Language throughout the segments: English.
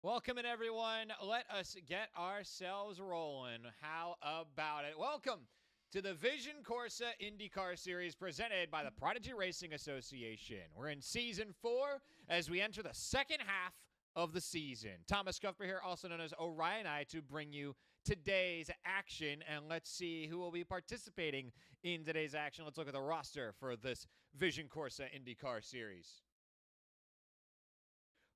Welcome in, everyone. Let us get ourselves rolling. How about it? Welcome to the Vision Corsa IndyCar Series presented by the Prodigy Racing Association. We're in Season 4 as we enter the second half of the season. Thomas Cuthbert here, also known as Orion I, to bring you today's action. And let's see who will be participating in today's action. Let's look at the roster for this Vision Corsa IndyCar Series.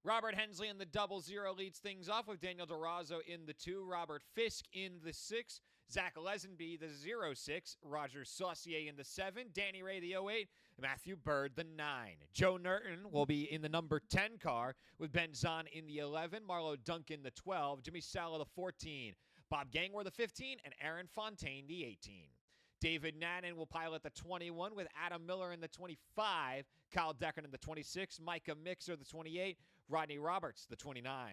Robert Hensley in the 00 leads things off with Daniel DeRozzo in the 2, Robert Fisk in the 6, Zach Lesenby the 06, Roger Saucier in the 7, Danny Ray the 08, Matthew Bird the 9. Joe Norton will be in the number 10 car with Ben Zahn in the 11, Marlo Duncan the 12, Jimmy Salo the 14, Bob Gangwer the 15, and Aaron Fontaine the 18. David Nannon will pilot the 21 with Adam Miller in the 25, Kyle Deckard in the 26, Micah Mixer the 28, Rodney Roberts the 29.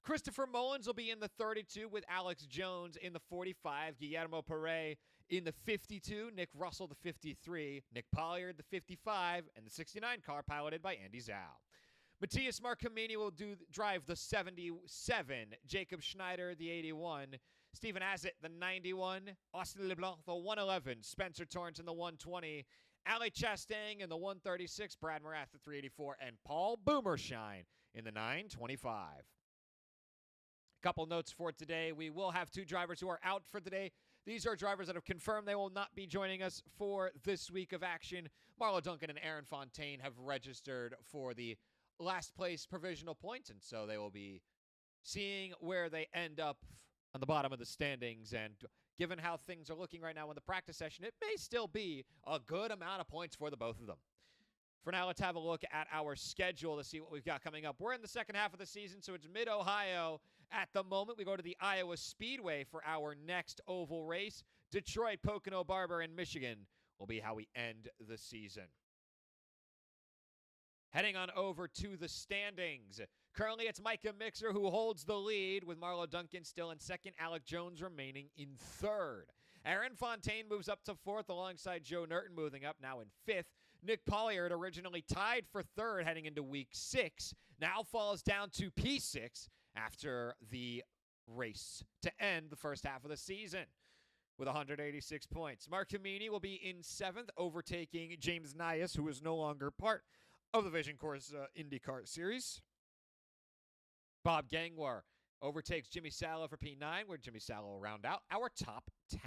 Christopher Mullins will be in the 32 with Alex Jones in the 45, Guillermo Perret in the 52, Nick Russell the 53, Nick Pollard the 55, and the 69 car piloted by Andy Zhao. Matthias Marcamini will drive the 77, Jacob Schneider the 81, Stephen Azzett the 91, Austin LeBlanc the 111, Spencer Torrance in the 120, Ali Chastain in the 136, Brad Morath the 384, and Paul Boomershine in the 925. A couple notes for today. We will have 2 drivers who are out for today. These are drivers that have confirmed they will not be joining us for this week of action. Marlo Duncan and Aaron Fontaine have registered for the last place provisional points, and so they will be seeing where they end up on the bottom of the standings. And given how things are looking right now in the practice session, it may still be a good amount of points for the both of them. For now, let's have a look at our schedule to see what we've got coming up. We're in the second half of the season, so it's Mid-Ohio at the moment. We go to the Iowa Speedway for our next oval race. Detroit, Pocono, Barber, and Michigan will be how we end the season. Heading on over to the standings. Currently, it's Micah Mixer who holds the lead, with Marlo Duncan still in second, Alec Jones remaining in third. Aaron Fontaine moves up to fourth alongside Joe Norton moving up, now in fifth. Nick Pollard, originally tied for third heading into week 6, now falls down to P6 after the race to end the first half of the season with 186 points. Mark Camini will be in 7th, overtaking James Nias, who is no longer part of the Vision Corsa IndyCar Series. Bob Gangwer overtakes Jimmy Salo for P9, where Jimmy Salo will round out our top 10.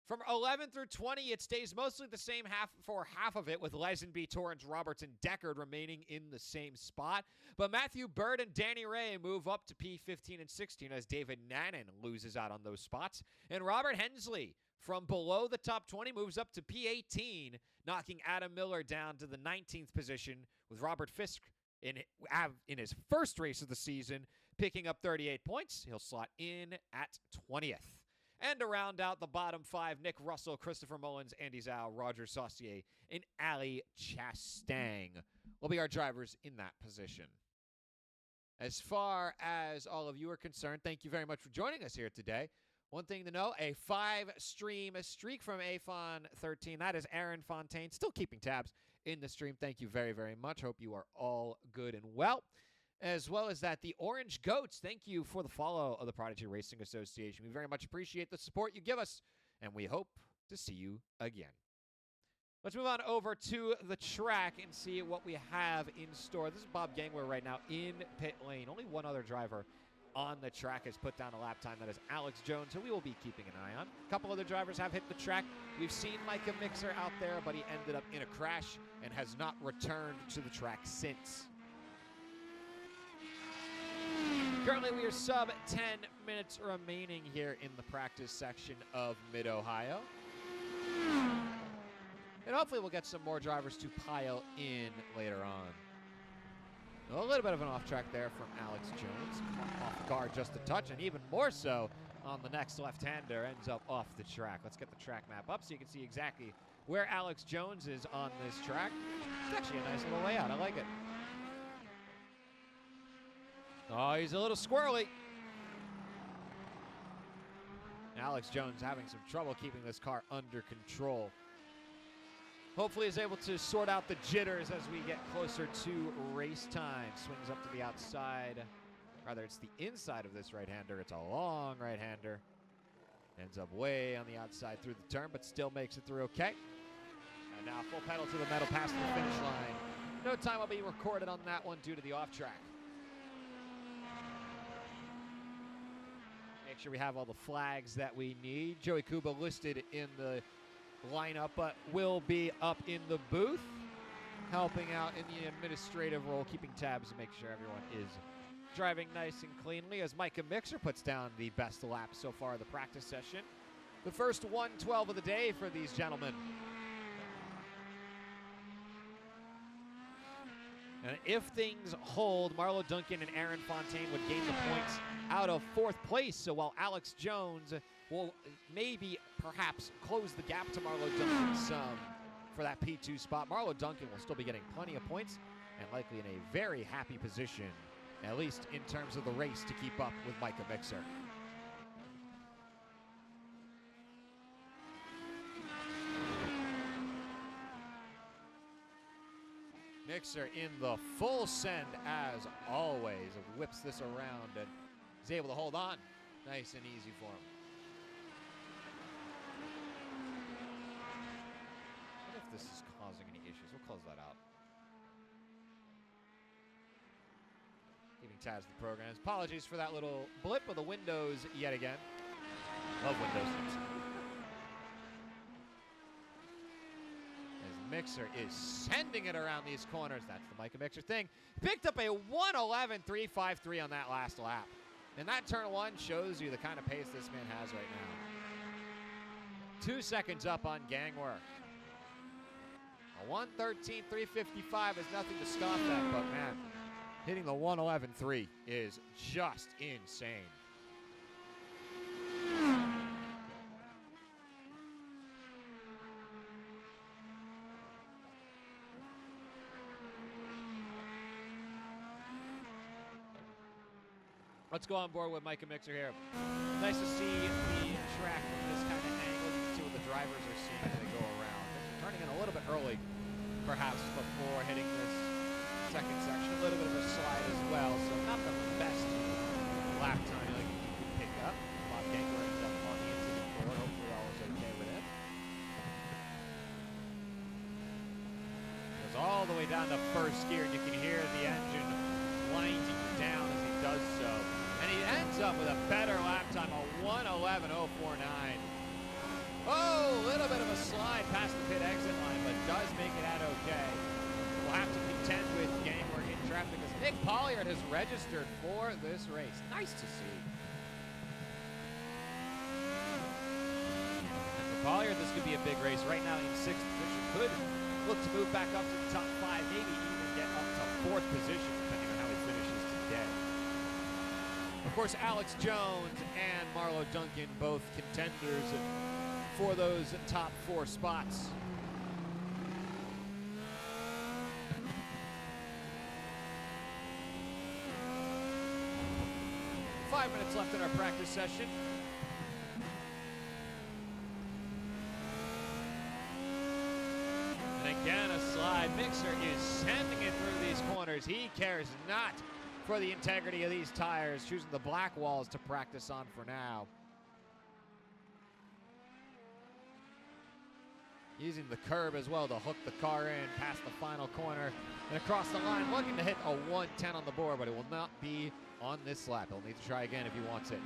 From 11 through 20, it stays mostly the same for half of it, with Lesenby, Torrance, Roberts, and Deckard remaining in the same spot. But Matthew Bird and Danny Ray move up to P15 and 16 as David Nannon loses out on those spots. And Robert Hensley, from below the top 20, moves up to P18, knocking Adam Miller down to the 19th position, with Robert Fisk in his first race of the season picking up 38 points. He'll slot in at 20th. And to round out the bottom 5, Nick Russell, Christopher Mullins, Andy Zhao, Roger Saucier, and Ali Chastain will be our drivers in that position. As far as all of you are concerned, thank you very much for joining us here today. One thing to know, a 5-stream streak from AFON13. That is Aaron Fontaine, still keeping tabs in the stream. Thank you very, very much. Hope you are all good and well. As well as that, the Orange Goats, thank you for the follow of the Prodigy Racing Association. We very much appreciate the support you give us, and we hope to see you again. Let's move on over to the track and see what we have in store. This is Bob Gangwer right now in pit lane. Only one other driver on the track has put down a lap time. That is Alex Jones, who we will be keeping an eye on. A couple other drivers have hit the track. We've seen Micah Mixer out there, but he ended up in a crash and has not returned to the track since. Currently, we are sub 10 minutes remaining here in the practice section of Mid-Ohio. And hopefully we'll get some more drivers to pile in later on. A little bit of an off track there from Alex Jones. Off guard just a touch, and even more so on the next left-hander, ends up off the track. Let's get the track map up so you can see exactly where Alex Jones is on this track. It's actually a nice little layout. I like it. Oh, he's a little squirrely. Alex Jones having some trouble keeping this car under control. Hopefully is able to sort out the jitters as we get closer to race time. Swings up to the outside Rather, it's the inside of this right-hander. It's a long right-hander. Ends up way on the outside through the turn, but still makes it through okay. And now full pedal to the metal past the finish line. No time will be recorded on that one due to the off-track. Make sure we have all the flags that we need. Joey Kuba listed in the lineup, but will be up in the booth, helping out in the administrative role, keeping tabs to make sure everyone is driving nice and cleanly as Micah Mixer puts down the best lap so far of the practice session. The first 112 of the day for these gentlemen. And if things hold, Marlo Duncan and Aaron Fontaine would gain the points out of fourth place. So while Alex Jones will maybe perhaps close the gap to Marlo Duncan some for that P2 spot, Marlo Duncan will still be getting plenty of points and likely in a very happy position, at least in terms of the race, to keep up with Micah Mixer. Mixer in the full send as always. Whips this around and is able to hold on. Nice and easy for him. What if this is causing any issues? We'll close that out. Keeping tabs of the programs. Apologies for that little blip of the windows yet again. Love Windows things. Mixer is sending it around these corners. That's the Micah Mixer thing. Picked up a 1:11.353 on that last lap. And that turn one shows you the kind of pace this man has right now. 2 seconds up on Gangwer. A 1:13.355 is nothing to scoff at, but man, hitting the 1:11.3 is just insane. Let's go on board with Micah Mixer here. Nice to see the track from this kind of angle. You can see what the drivers are seeing as they go around. Turning in a little bit early, perhaps, before hitting this second section. A little bit of a slide as well, so not the best lap time like you could pick up. Bob Gangler ends up on the inside board. Hopefully all is okay with it. Goes all the way down to first gear, and you can hear the engine winding down as he does so. And he ends up with a better lap time, a 1:11.049. Oh, a little bit of a slide past the pit exit line, but does make it out okay. We'll have to contend with Gangler in traffic as Nick Polliard has registered for this race. Nice to see. And for Polliard, this could be a big race. Right now in sixth position, could look to move back up to the top five, maybe even get up to fourth position, depending on how he finishes today. Of course, Alex Jones and Marlo Duncan, both contenders for those top four spots. Five minutes left in our practice session. And again, a slide. Mixer is sending it through these corners. He cares not for the integrity of these tires, choosing the black walls to practice on for now. Using the curb as well to hook the car in past the final corner and across the line, looking to hit a 1:10 on the board, but it will not be on this lap. He'll need to try again if he wants it.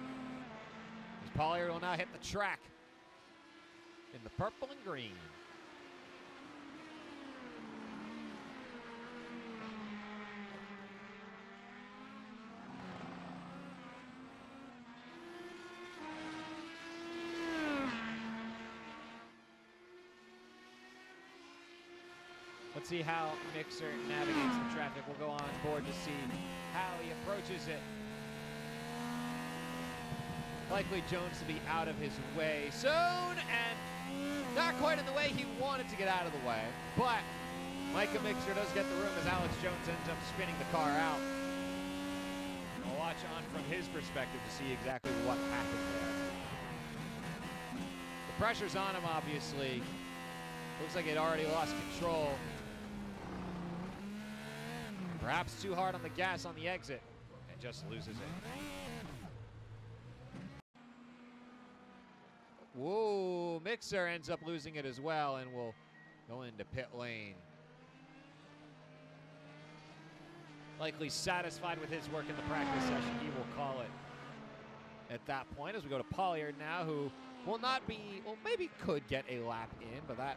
As Polliard will now hit the track in the purple and green. Let's see how Mixer navigates the traffic. We'll go on board to see how he approaches it. Likely Jones to be out of his way soon, and not quite in the way he wanted to get out of the way. But Micah Mixer does get the room as Alex Jones ends up spinning the car out. We'll watch on from his perspective to see exactly what happened there. The pressure's on him, obviously. Looks like he'd already lost control. Perhaps too hard on the gas on the exit. and just loses it. Whoa, Mixer ends up losing it as well and will go into pit lane. Likely satisfied with his work in the practice session, he will call it at that point as we go to Pollard now, who will not be, well, maybe could get a lap in, but that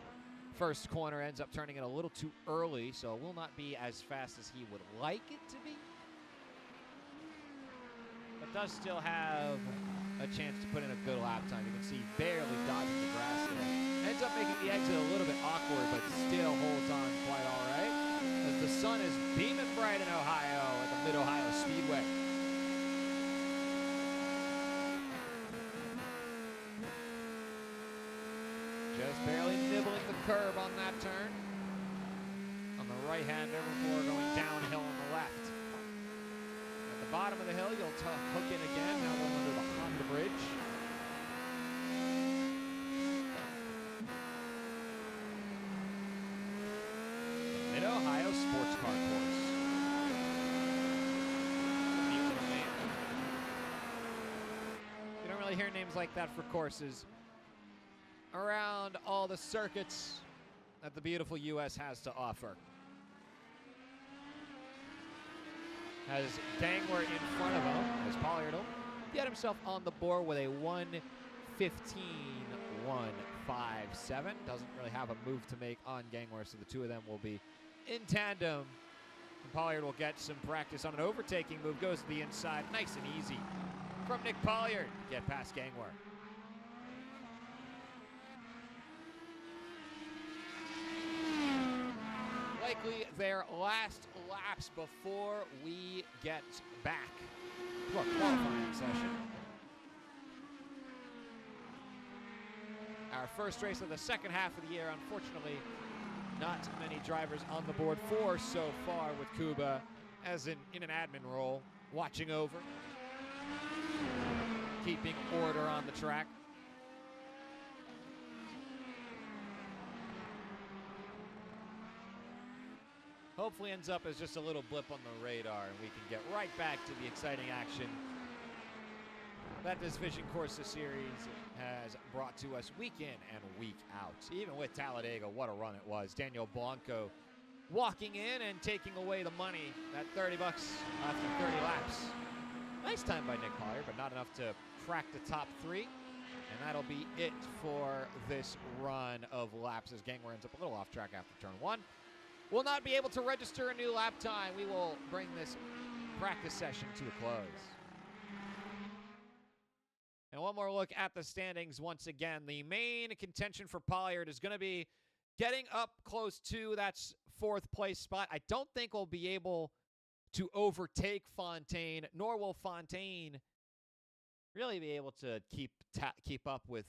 first corner ends up turning it a little too early, so it will not be as fast as he would like it to be. But does still have a chance to put in a good lap time. You can see barely dodging the grass there. Ends up making the exit a little bit awkward, but still holds on quite all right, as the sun is beaming bright in Ohio at the Mid-Ohio Speedway. Just barely nibbling the curb on that turn. On the right-hander before going downhill on the left. At the bottom of the hill, you'll hook in again, now going under the Honda Bridge. The Mid-Ohio Sports Car Course. You don't really hear names like that for courses around all the circuits that the beautiful U.S. has to offer. Has Dangler in front of him, as Pollard will get himself on the board with a 1:15.157. Doesn't really have a move to make on Dangler, so the two of them will be in tandem. And Pollard will get some practice on an overtaking move, goes to the inside, nice and easy from Nick Pollard to get past Dangler. Likely their last laps before we get back to our qualifying session. Our first race of the second half of the year. Unfortunately, not many drivers on the board for so far, with Kuba as in an admin role, watching over, keeping order on the track. Hopefully ends up as just a little blip on the radar, and we can get right back to the exciting action that this Vision Corsa series has brought to us week in and week out. Even with Talladega, what a run it was. Daniel Blanco walking in and taking away the money, that $30 after 30 laps. Nice time by Nick Pollard, but not enough to crack the top three. And that'll be it for this run of laps, as Gangler ends up a little off track after turn one. Will not be able to register a new lap time. We will bring this practice session to a close. And one more look at the standings once again. The main contention for Pollard is going to be getting up close to that fourth place spot. I don't think we'll be able to overtake Fontaine, nor will Fontaine really be able to keep up with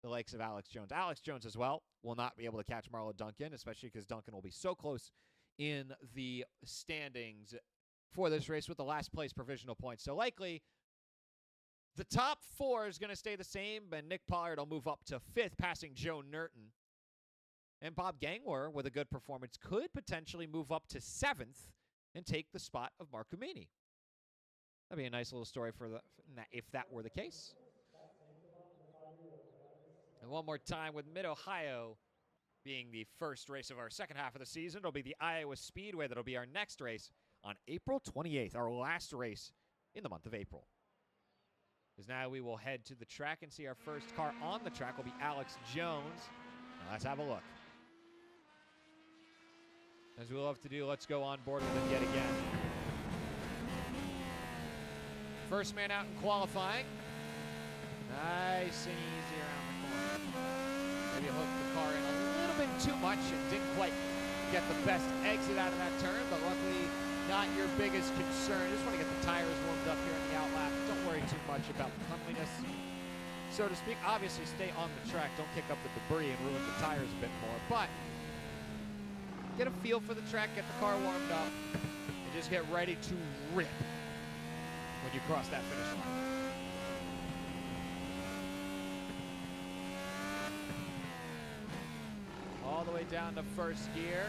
the likes of Alex Jones. Alex Jones as well will not be able to catch Marlo Duncan, especially because Duncan will be so close in the standings for this race with the last place provisional points. So likely the top four is going to stay the same, but Nick Pollard will move up to fifth, passing Joe Nerton. And Bob Gangler, with a good performance, could potentially move up to seventh and take the spot of Mark Umini. That'd be a nice little story for if that were the case. And one more time, with Mid-Ohio being the first race of our second half of the season, it'll be the Iowa Speedway that'll be our next race on April 28th, our last race in the month of April. Because now we will head to the track and see our first car on the track will be Alex Jones. Now let's have a look. As we love to do, let's go on board with him yet again. First man out in qualifying. Nice and easy around the corner. Maybe hooked the car in a little bit too much and didn't quite get the best exit out of that turn, but luckily not your biggest concern. Just want to get the tires warmed up here in the outlap. Don't worry too much about the cleanliness, so to speak. Obviously, stay on the track. Don't kick up the debris and ruin the tires a bit more, but get a feel for the track, get the car warmed up, and just get ready to rip when you cross that finish line. All the way down to first gear.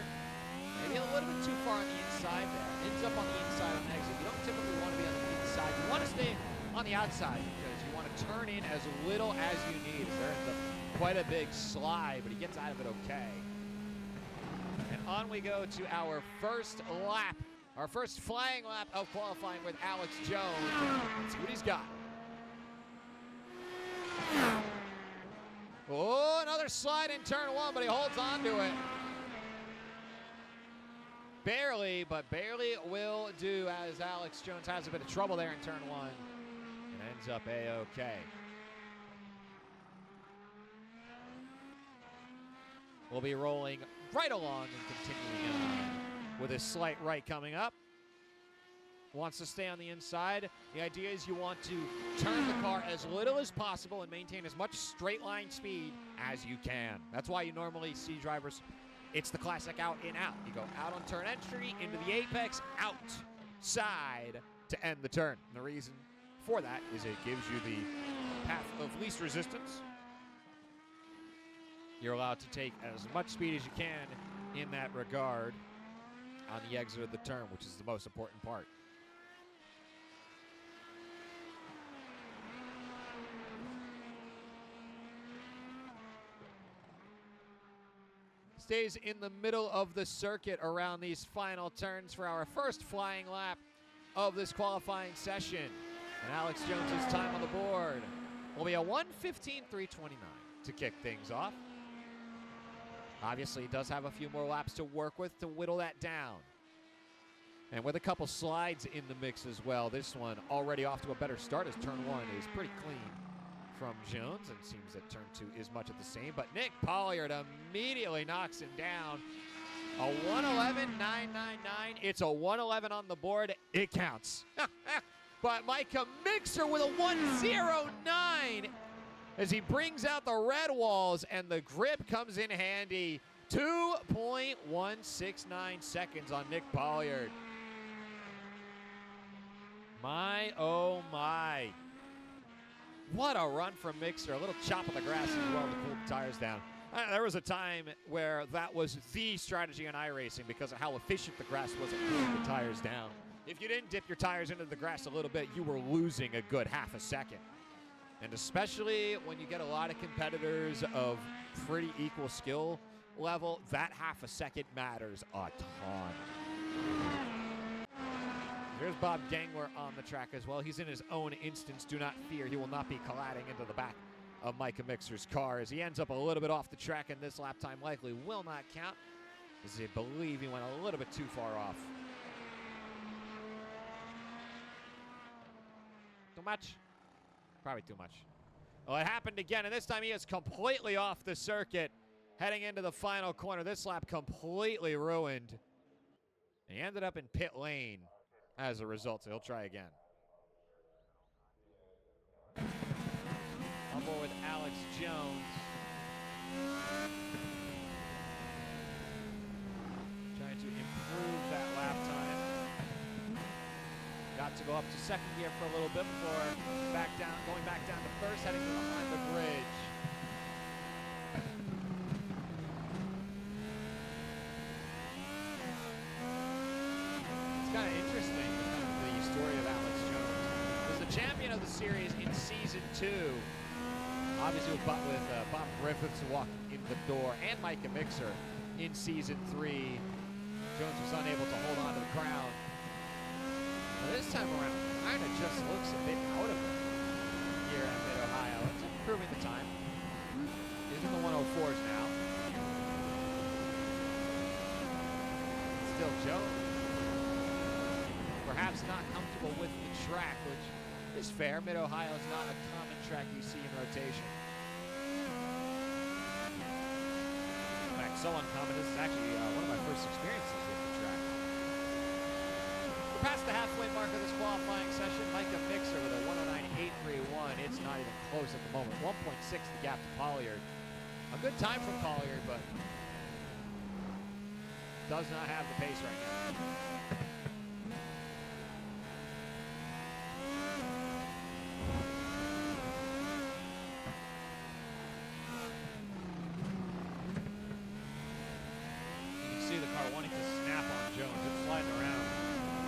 Maybe a little bit too far on the inside there. Ends up on the inside on exit. You don't typically want to be on the inside. You want to stay on the outside because you want to turn in as little as you need. There ends up quite a big slide, but he gets out of it okay. And on we go to our first lap, our first flying lap of qualifying with Alex Jones. Let's see what he's got. Oh, another slide in turn one, but he holds on to it. Barely, but barely will do as Alex Jones has a bit of trouble there in turn one and ends up A-okay. We'll be rolling right along and continuing on with a slight right coming up. Wants to stay on the inside. The idea is you want to turn the car as little as possible and maintain as much straight line speed as you can. That's why you normally see drivers, it's the classic out, in, out. You go out on turn entry, into the apex, outside to end the turn. And the reason for that is it gives you the path of least resistance. You're allowed to take as much speed as you can in that regard on the exit of the turn, which is the most important part. Stays in the middle of the circuit around these final turns for our first flying lap of this qualifying session. And Alex Jones's time on the board will be a 1:15.329 to kick things off. Obviously, he does have a few more laps to work with to whittle that down. And with a couple slides in the mix as well, this one already off to a better start as turn one is pretty clean from Jones, and seems that turn two is much of the same. But Nick Pollard immediately knocks him down. A 1:11.999. It's a 1:11 on the board. It counts. But Micah Mixer with a 1:09 as he brings out the red walls, and the grip comes in handy. 2.169 seconds on Nick Pollard. My, oh my. What a run from Mixer. A little chop of the grass as well to cool the tires down. There was a time where that was the strategy in iRacing because of how efficient the grass was at cooling the tires down. If you didn't dip your tires into the grass a little bit, you were losing a good half a second. And especially when you get a lot of competitors of pretty equal skill level, that half a second matters a ton. There's Bob Gangler on the track as well. He's in his own instance. Do not fear. He will not be colliding into the back of Micah Mixer's car as he ends up a little bit off the track, and this lap time likely will not count as I believe he went a little bit too far off. Too much? Probably too much. Well, it happened again, and this time he is completely off the circuit heading into the final corner. This lap completely ruined. He ended up in pit lane as a result, so he'll try again. On board with Alex Jones. Trying to improve that lap time. Got to go up to second gear for a little bit before going back down to first, heading to behind the bridge. It's kind of interesting, the story of Alex Jones. He was the champion of the series in season 2. Obviously with Bob Griffiths walking in the door and Micah Mixer in season 3. Jones was unable to hold on to the crown. But this time around, kind of just looks a bit out of it here at Mid-Ohio. It's improving the time. He's in the 104s now. Still Jones. Perhaps not comfortable with the track, which is fair. Mid-Ohio is not a common track you see in rotation. In fact, so uncommon, this is actually one of my first experiences with the track. We're past the halfway mark of this qualifying session. Micah Mixer with a 109.831. It's not even close at the moment. 1.6 the gap to Pollard. A good time from Pollard, but does not have the pace right now. The car wanting to snap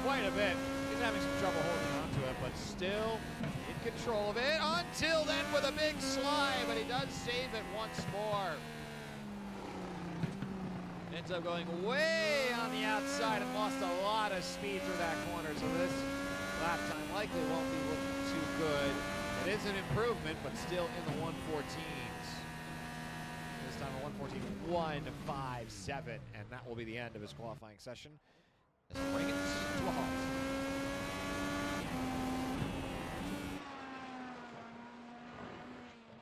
quite a bit. He's having some trouble holding on to it, but still in control of it until then with a big slide, but he does save it once more. Ends up going way on the outside and lost a lot of speed through that corner, so this lap time likely won't be looking too good. It is an improvement, but still in the 114s. This time a 114.157, and that will be the end of his qualifying session. As we bring it to a halt.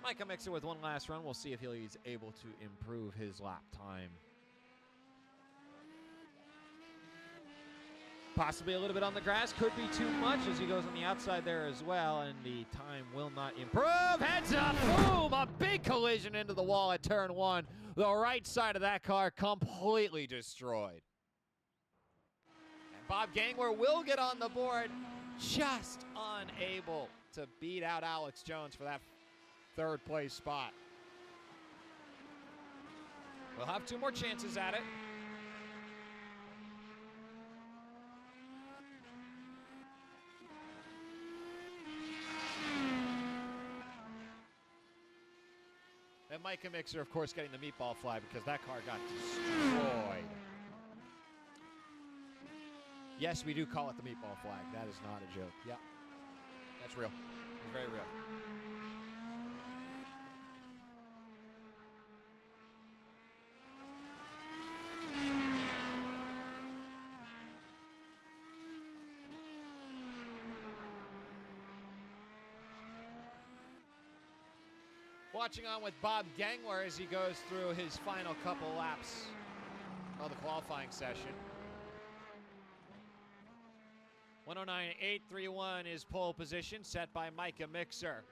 Micah Mixer with one last run. We'll see if he's able to improve his lap time. Possibly a little bit on the grass. Could be too much as he goes on the outside there as well, and the time will not improve. Heads up, boom! A big collision into the wall at turn one. The right side of that car completely destroyed. And Bob Gangler will get on the board, just unable to beat out Alex Jones for that third place spot. We'll have two more chances at it. And Micah Mixer, of course, getting the meatball flag because that car got destroyed. Yes, we do call it the meatball flag. That is not a joke. Yep. That's real. It's very real. Watching on with Bob Gangler as he goes through his final couple laps of the qualifying session. 109.831 is pole position set by Micah Mixer.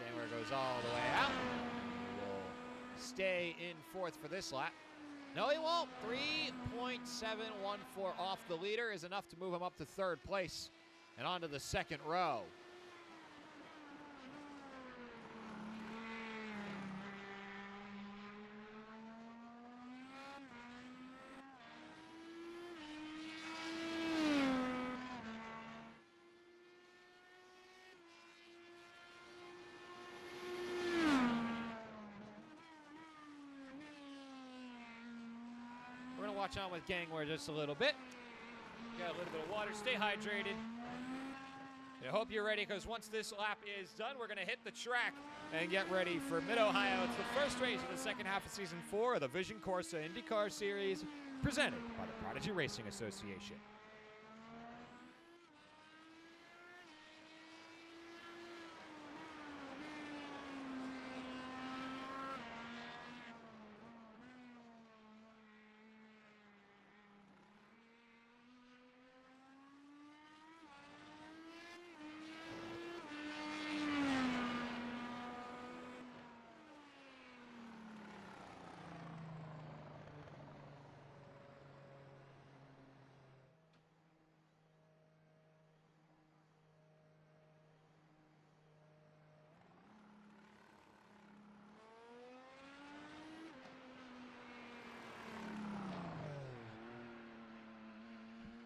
Gangler goes all the way out. Will stay in fourth for this lap. No, he won't. 3.714 off the leader is enough to move him up to third place and onto the second row. Watch on with Gangler just a little bit. Got a little bit of water. Stay hydrated. I hope you're ready because once this lap is done, we're going to hit the track and get ready for Mid-Ohio. It's the first race of the second half of Season 4 of the Vision Corsa IndyCar Series presented by the Prodigy Racing Association.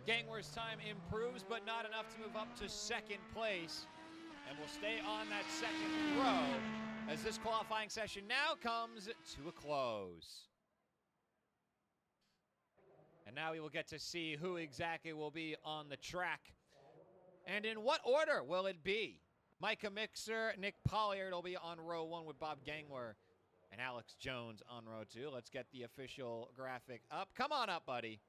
Gangler's time improves, but not enough to move up to second place. And we'll stay on that second row as this qualifying session now comes to a close. And now we will get to see who exactly will be on the track. And in what order will it be? Micah Mixer, Nick Pollard will be on row 1 with Bob Gangler and Alex Jones on row 2. Let's get the official graphic up. Come on up, buddy.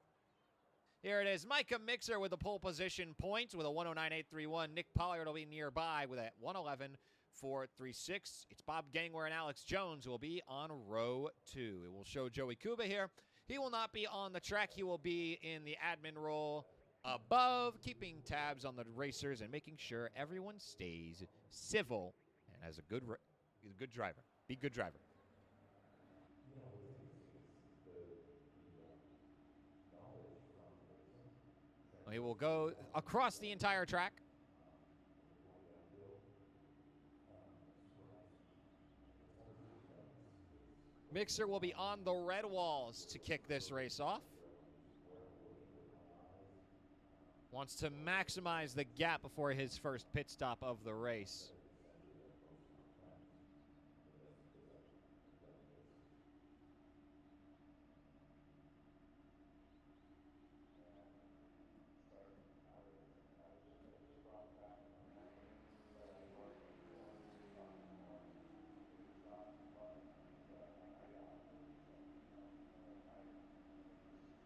Here it is. Micah Mixer with the pole position points with a 109.831. Nick Pollard will be nearby with a 111.436. It's Bob Gangler and Alex Jones who will be on row 2. It will show Joey Kuba here. He will not be on the track. He will be in the admin role above, keeping tabs on the racers and making sure everyone stays civil and has a good driver. Be a good driver. He will go across the entire track. Mixer will be on the red walls to kick this race off. Wants to maximize the gap before his first pit stop of the race.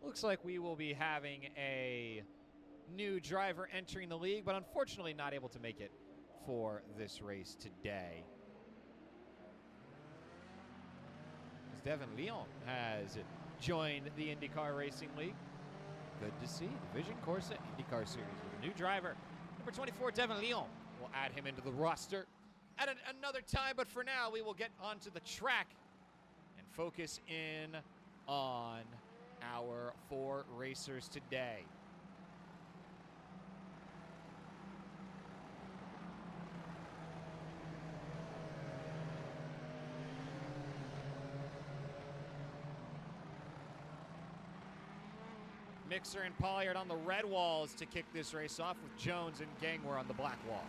Looks like we will be having a new driver entering the league, but unfortunately not able to make it for this race today. As Devin Leon has joined the IndyCar Racing League. Good to see. Division Corsa IndyCar Series with a new driver. Number 24, Devin Leon. We'll add him into the roster at another time, but for now we will get onto the track and focus in on our 4 racers today. Mixer and Pollard on the red walls to kick this race off, with Jones and Gangwer on the black wall.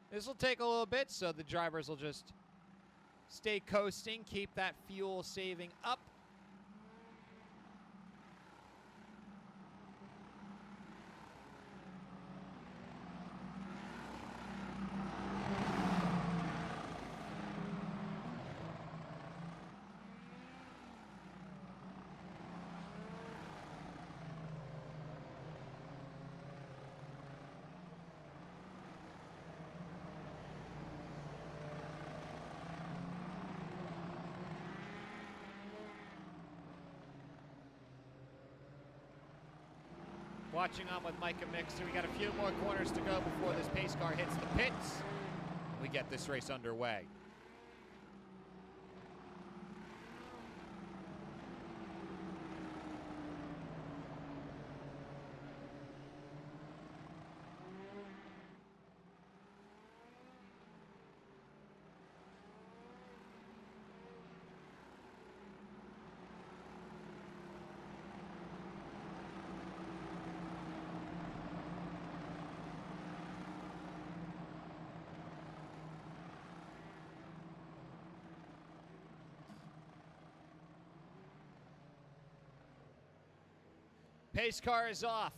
This will take a little bit, so the drivers will just stay coasting, keep that fuel saving up. Watching on with Micah Mixer. We got a few more corners to go before this pace car hits the pits. We get this race underway. Pace car is off.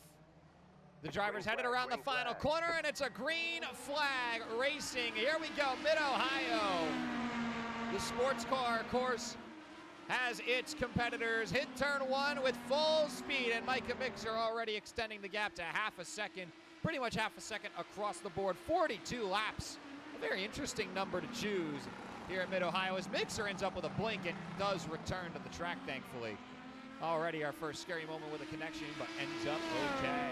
The driver's headed around the final corner, and it's a green flag racing. Here we go, Mid-Ohio. The sports car course has its competitors hit turn 1 with full speed, and Micah Mixer already extending the gap to half a second, pretty much half a second across the board. 42 laps. A very interesting number to choose here at Mid-Ohio, as Mixer ends up with a blink and does return to the track, thankfully. Already our first scary moment with a connection, but ends up okay.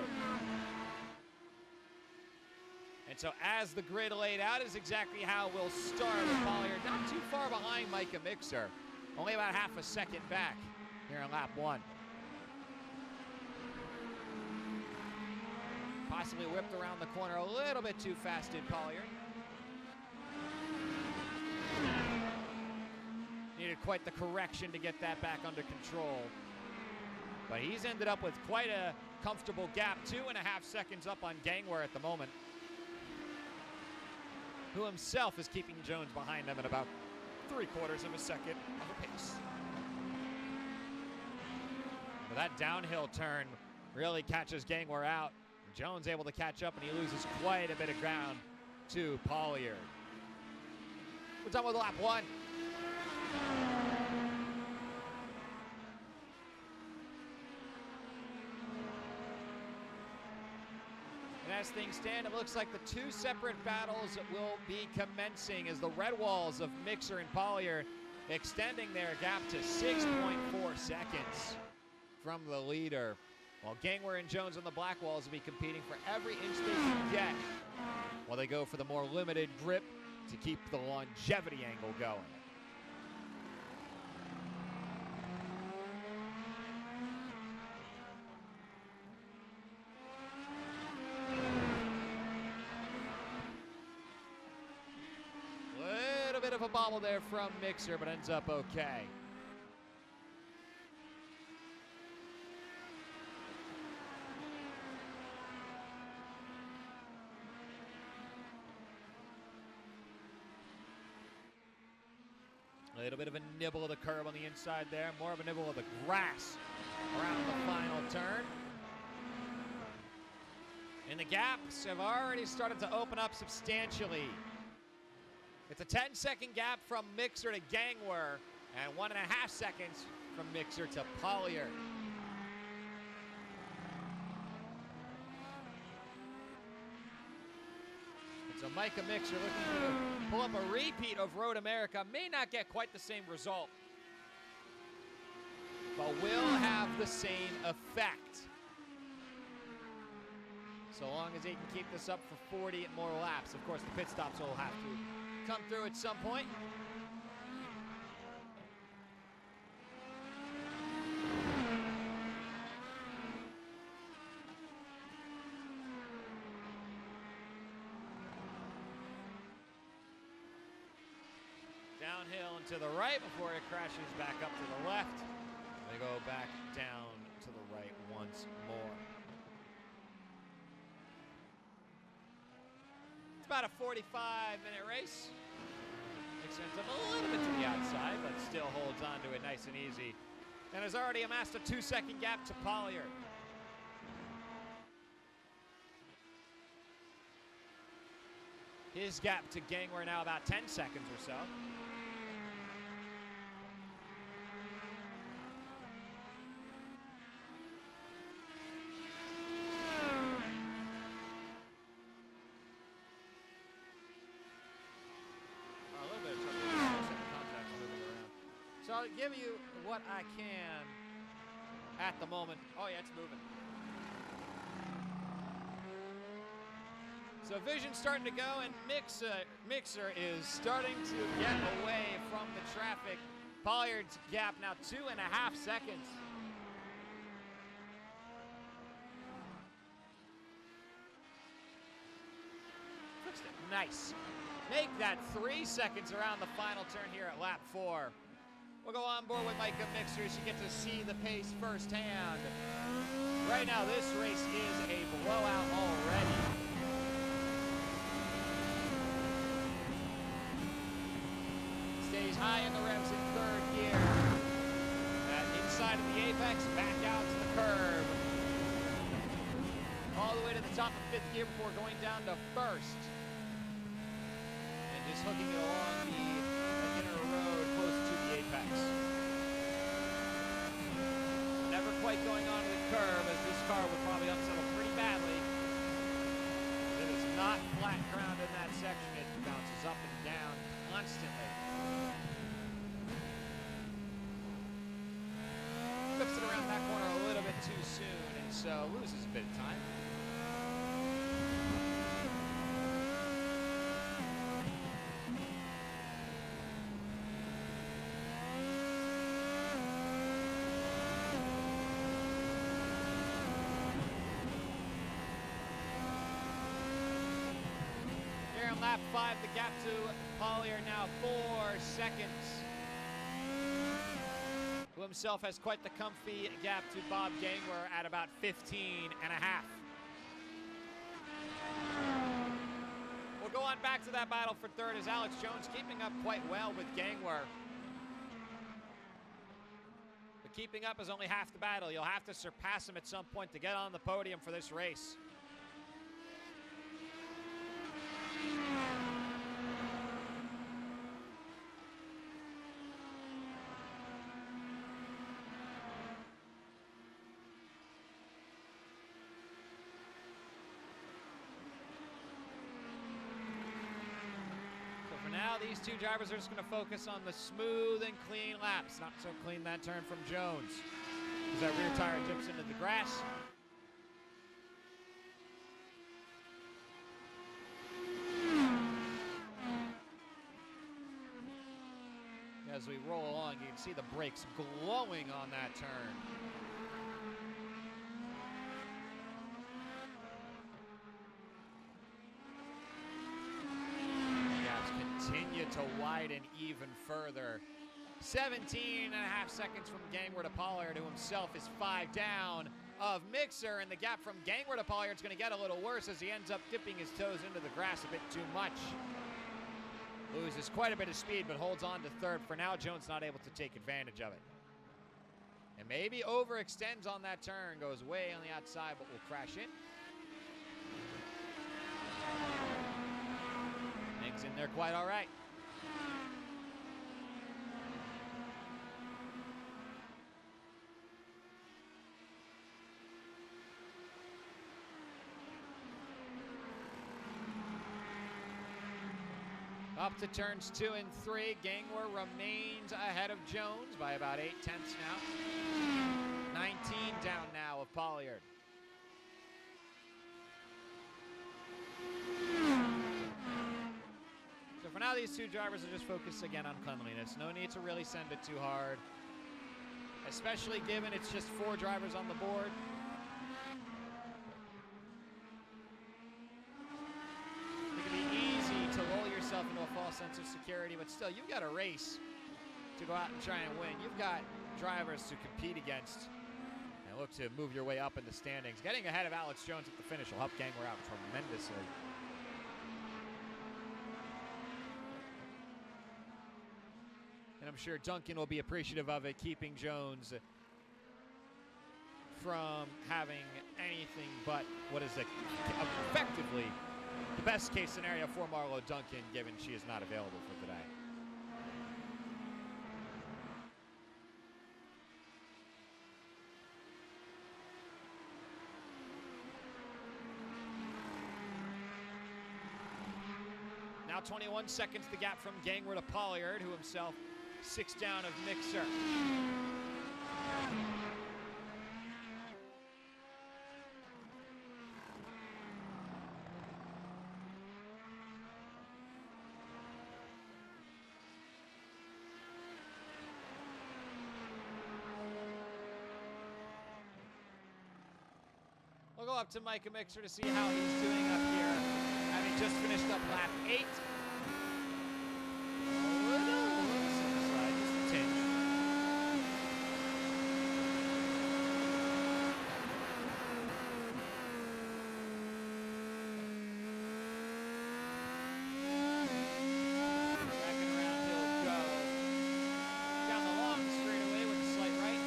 And so as the grid laid out is exactly how we'll start with Pollard. Not too far behind Micah Mixer. Only about half a second back here in lap 1. Possibly whipped around the corner a little bit too fast in Pollard. Needed quite the correction to get that back under control. But he's ended up with quite a comfortable gap, 2.5 seconds up on Gangwer at the moment, who himself is keeping Jones behind him at about 3/4 of a second of a pace. But that downhill turn really catches Gangwer out. Jones able to catch up, and he loses quite a bit of ground to Pollard. We're done with lap 1. And as things stand, it looks like the 2 separate battles will be commencing, as the red walls of Mixer and Pollard extending their gap to 6.4 seconds from the leader, while Gangwer and Jones on the black walls will be competing for every inch they can get, while they go for the more limited grip to keep the longevity angle going. Bit of a bobble there from Mixer, but ends up okay. A little bit of a nibble of the curb on the inside there. More of a nibble of the grass around the final turn. And the gaps have already started to open up substantially. It's a 10-second gap from Mixer to Gangwer and 1.5 seconds from Mixer to Polliard. So Micah Mixer looking to pull up a repeat of Road America. May not get quite the same result, but will have the same effect. So long as he can keep this up for 40 and more laps. Of course, the pit stops will have to come through at some point. Downhill and to the right before it crashes back up to the left. They go back down to the right once more. It's about a 45-minute race. Extends up a little bit to the outside, but still holds on to it nice and easy. And has already amassed a 2-second gap to Polliard. His gap to Gangwer now about 10 seconds or so. So I'll give you what I can at the moment. Oh yeah, it's moving. So Vision's starting to go, and Mixer is starting to get away from the traffic. Polliard's gap now 2.5 seconds. Fixed it. Nice. Make that 3 seconds around the final turn here at lap 4. We'll go on board with Micah Mixer so you get to see the pace firsthand. Right now, this race is a blowout already. Stays high in the revs in third gear. Inside of the apex, back out to the curb. All the way to the top of fifth gear before going down to first. And just hooking it along the inner road close to the apex. Never quite going onto the curb, as this car would probably upset him pretty badly. It is not flat ground in that section. It bounces up and down constantly. Flips it around that corner a little bit too soon, and so loses a bit of time. Here on lap 5, the gap to Polliard now 4 seconds. Who himself has quite the comfy gap to Bob Gangwer at about 15.5. We'll go on back to that battle for third as Alex Jones keeping up quite well with Gangwer. But keeping up is only half the battle. You'll have to surpass him at some point to get on the podium for this race. Now these two drivers are just going to focus on the smooth and clean laps. Not so clean that turn from Jones, as that rear tire dips into the grass. As we roll along, you can see the brakes glowing on that turn. Continue to widen even further. 17.5 seconds from Gangwer to Polliard, who himself is 5 down of Mixer, and the gap from Gangwer to Polliard is going to get a little worse as he ends up dipping his toes into the grass a bit too much. Loses quite a bit of speed, but holds on to third. For now, Jones not able to take advantage of it. And maybe overextends on that turn. Goes way on the outside, but will crash in. Hangs in there quite all right. Up to turns 2 and 3. Gangler remains ahead of Jones by about 8 tenths now. 19 down now of Pollard. So for now, these two drivers are just focused again on cleanliness. No need to really send it too hard, especially given it's just 4 drivers on the board. Into a false sense of security, but still, you've got a race to go out and try and win. You've got drivers to compete against and look to move your way up in the standings. Getting ahead of Alex Jones at the finish will help Gangler out tremendously. And I'm sure Duncan will be appreciative of it, keeping Jones from having anything but what is effectively the best case scenario for Marlo Duncan, given she is not available for today. Now 21 seconds the gap from Gangler to Pollard, who himself 6 down of Mixer. We'll go up to Micah Mixer to see how he's doing up here, having just finished up lap 8. Just a tinge. Second round, he'll go down the long straightaway with a slight right.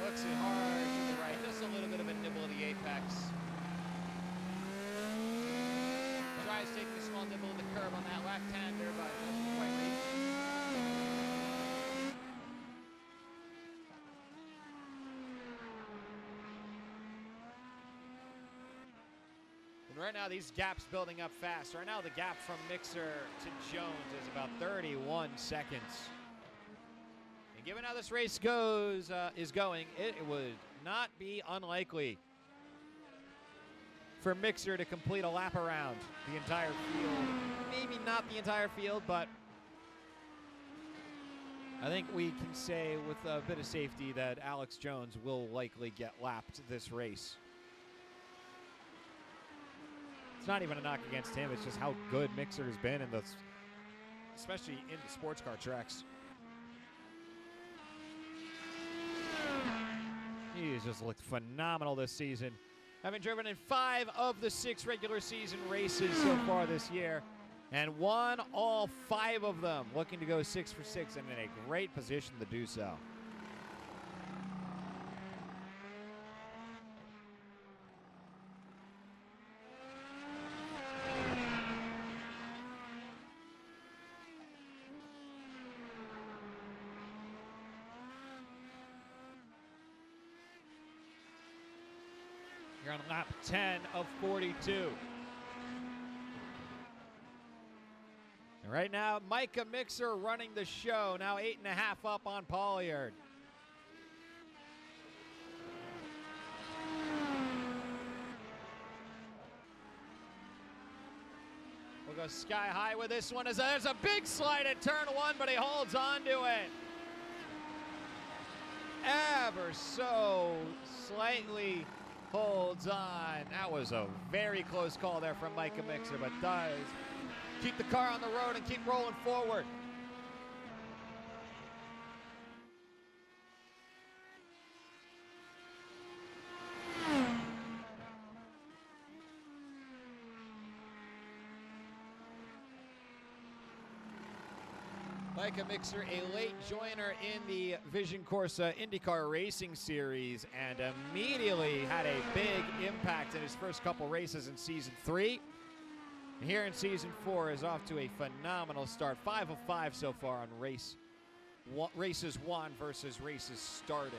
Looks it hard to the right, just a little bit of a nibble of the apex. Tries taking a small nibble of the curb on that left-hander, but doesn't quite reach. And right now, these gaps building up fast. Right now, the gap from Mixer to Jones is about 31 seconds. Given how this race is going, it would not be unlikely for Mixer to complete a lap around the entire field. Maybe not the entire field, but I think we can say with a bit of safety that Alex Jones will likely get lapped this race. It's not even a knock against him. It's just how good Mixer has been, especially in the sports car tracks. He has just looked phenomenal this season, having driven in 5 of the 6 regular season races so far this year, and won all 5 of them, looking to go 6 for 6 and in a great position to do so. You're on lap 10 of 42. And right now, Micah Mixer running the show. Now 8.5 up on Pollard. We'll go sky high with this one. There's a big slide at turn 1, but he holds on to it. Ever so slightly holds on. That was a very close call there from Micah Mixer, but does keep the car on the road and keep rolling forward. Micah Mixer, a late joiner in the Vision Corsa IndyCar Racing Series, and immediately had a big impact in his first couple races in Season 3. And here in Season 4 is off to a phenomenal start. 5 of 5 so far on races won versus races started.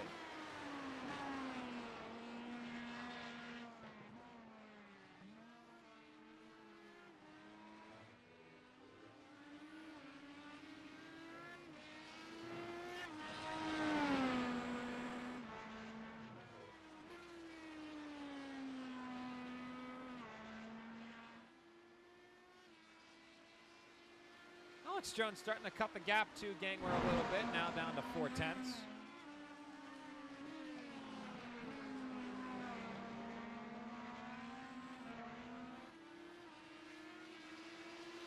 Alex Jones starting to cut the gap to Gangwer a little bit, now down to 4/10.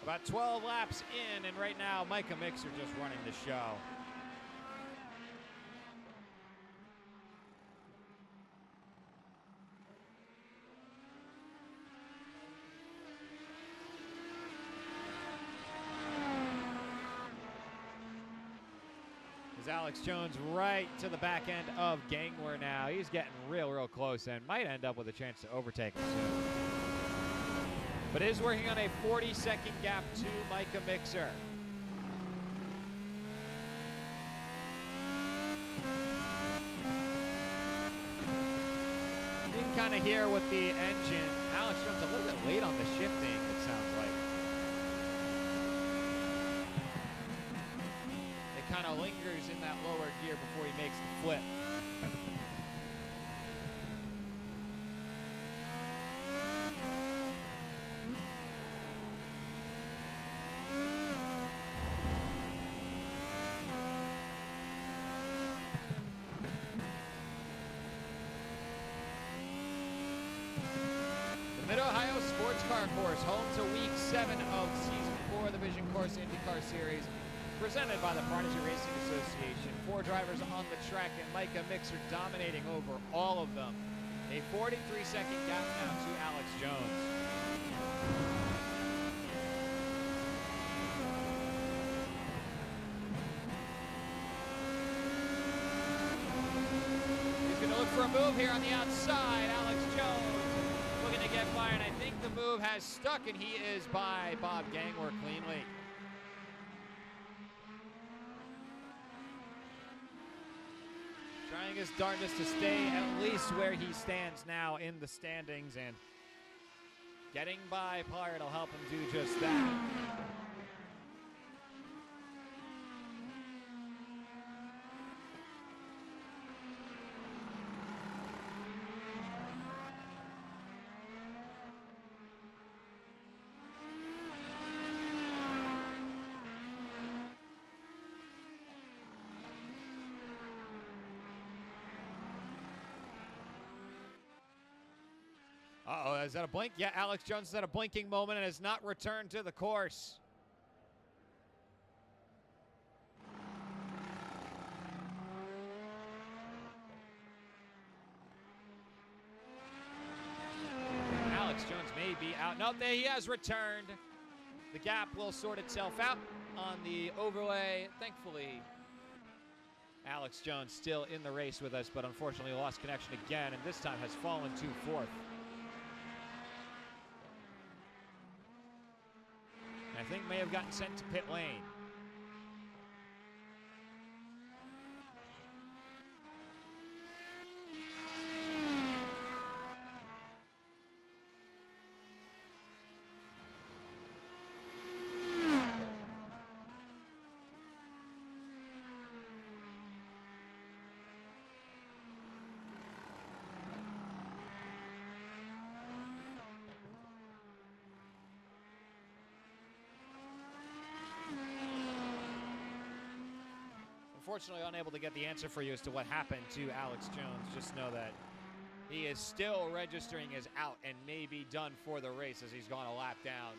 About 12 laps in, and right now Micah Mixer just running the show. Alex Jones right to the back end of Gangwer now. He's getting real close and might end up with a chance to overtake him soon. But is working on a 40-second gap to Micah Mixer. You can kind of hear with the engine. Alex Jones a little bit late on the shifting, it sounds like. Kind of lingers in that lower gear before he makes the flip. The Mid-Ohio Sports Car Course, home to Week 7 of Season 4 of the Vision Corsa IndyCar Series, presented by the Partners Racing Association. 4 drivers on the track, and Micah Mixer dominating over all of them. A 43-second gap now to Alex Jones. He's going to look for a move here on the outside. Alex Jones looking to get by, and I think the move has stuck, and he is by Bob Gangwer cleanly. Trying his darndest to stay at least where he stands now in the standings, and getting by Pollard will help him do just that. Uh-oh, is that a blink? Yeah, Alex Jones had a blinking moment and has not returned to the course. Alex Jones may be out. No, there he has returned. The gap will sort itself out on the overlay. Thankfully, Alex Jones still in the race with us, but unfortunately lost connection again, and this time has fallen to 4th. I think may have gotten sent to pit lane. Unfortunately, unable to get the answer for you as to what happened to Alex Jones. Just know that he is still registering as out and may be done for the race as he's gone a lap down.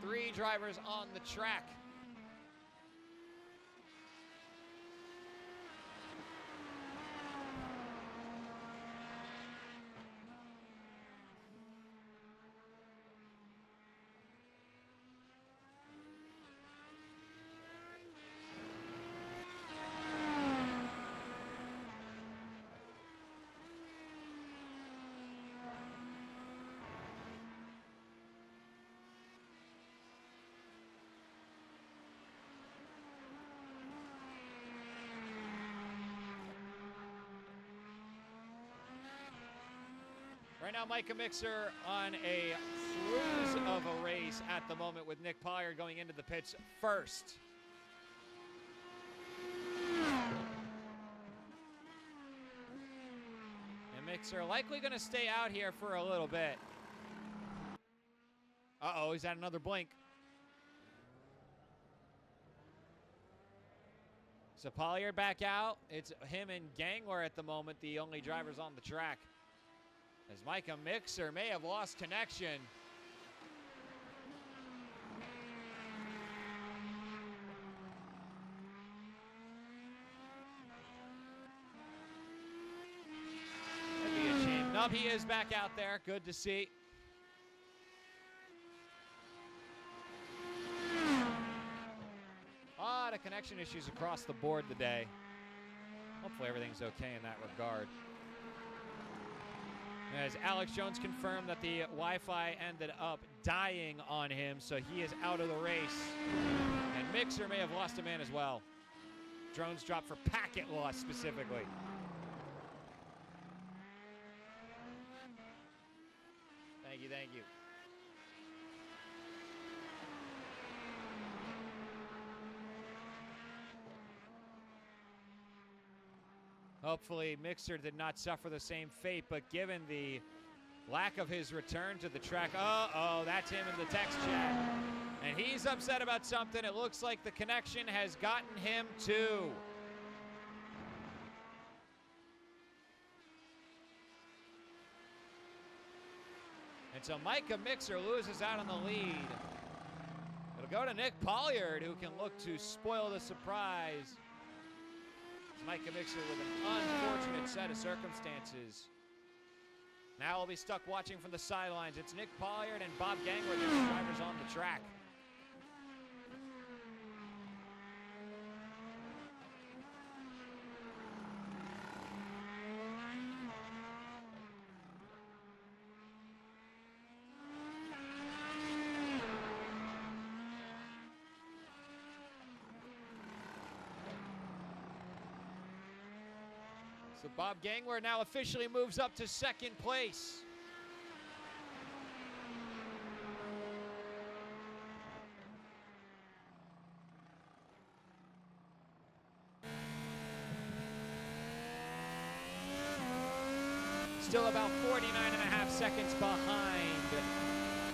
Three drivers on the track. Right now, Micah Mixer on a cruise of a race at the moment with Nick Pollard going into the pits first. And Mixer likely going to stay out here for a little bit. Uh-oh, he's at another blink. So Pollard back out. It's him and Gangler at the moment, the only drivers on the track. As Micah Mixer may have lost connection. That'd be a shame. Nope, he is back out there. Good to see. A lot of connection issues across the board today. Hopefully everything's okay in that regard. As Alex Jones confirmed that the Wi-Fi ended up dying on him, so he is out of the race. And Mixer may have lost a man as well. Drones dropped for packet loss specifically. Thank you, thank you. Hopefully Mixer did not suffer the same fate, but given the lack of his return to the track, uh-oh, that's him in the text chat. And he's upset about something. It looks like the connection has gotten him too. And so Micah Mixer loses out on the lead. It'll go to Nick Pollard, who can look to spoil the surprise. Micah Mixer with an unfortunate set of circumstances. Now we'll be stuck watching from the sidelines. It's Nick Pollard and Bob Gangler, the drivers on the track. So Bob Gangler now officially moves up to second place. Still about 49.5 seconds behind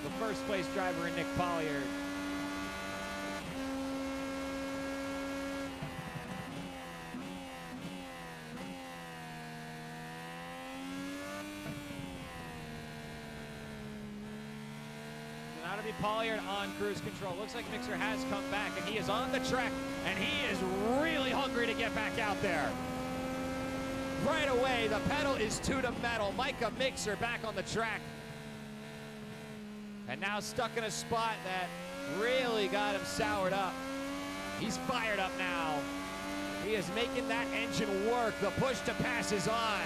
the first place driver in Nick Pollard. Pollard on cruise control. Looks like Mixer has come back, and he is on the track, and he is really hungry to get back out there. Right away, the pedal is to the metal. Micah Mixer back on the track. And now stuck in a spot that really got him soured up. He's fired up now. He is making that engine work. The push to pass is on.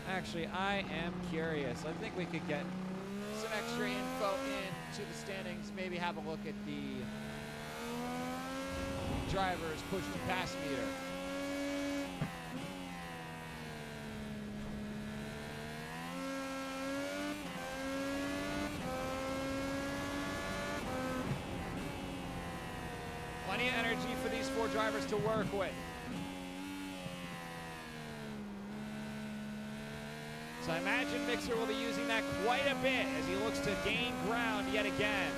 Actually, I am curious. I think we could get some extra info into the standings. Maybe have a look at the driver's push to pass meter. Plenty of energy for these four drivers to work with. So I imagine Mixer will be using that quite a bit as he looks to gain ground yet again.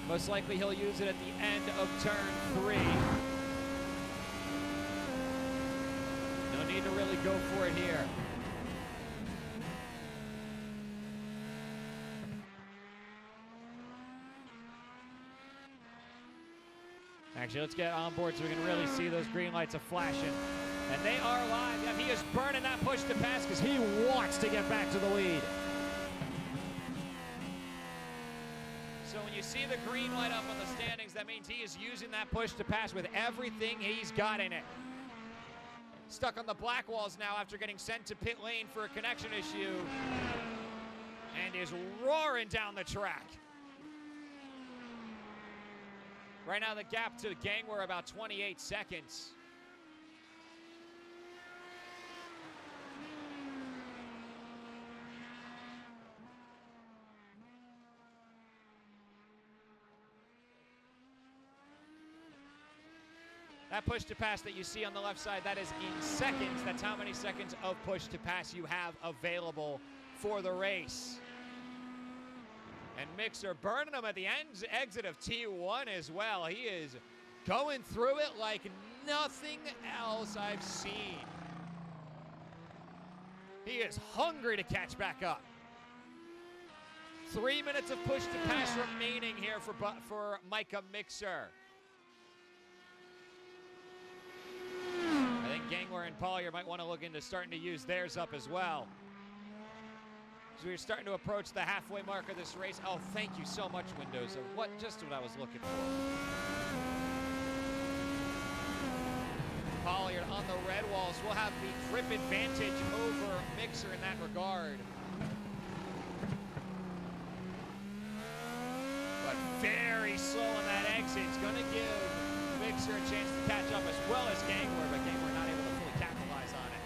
Most likely he'll use it at the end of turn 3. No need to really go for it here. Actually, let's get on board so we can really see those green lights are flashing. And they are live. Yeah, he is burning that push to pass because he wants to get back to the lead. So when you see the green light up on the standings, that means he is using that push to pass with everything he's got in it. Stuck on the black walls now after getting sent to pit lane for a connection issue. And is roaring down the track. Right now, the gap to Gangwer about 28 seconds. That push to pass that you see on the left side, that is in seconds. That's how many seconds of push to pass you have available for the race. And Mixer burning him at the exit of T1 as well. He is going through it like nothing else I've seen. He is hungry to catch back up. 3 minutes of push to pass remaining here for Micah Mixer. I think Gangler and Pollier might want to look into starting to use theirs up as well. So we're starting to approach the halfway mark of this race. Oh, thank you so much, Windows. Just what I was looking for. Pollier on the red walls will have the grip advantage over Mixer in that regard. But very slow on that exit. It's going to give Mixer a chance to catch up as well as Gangler, but Gangler not able to fully capitalize on it.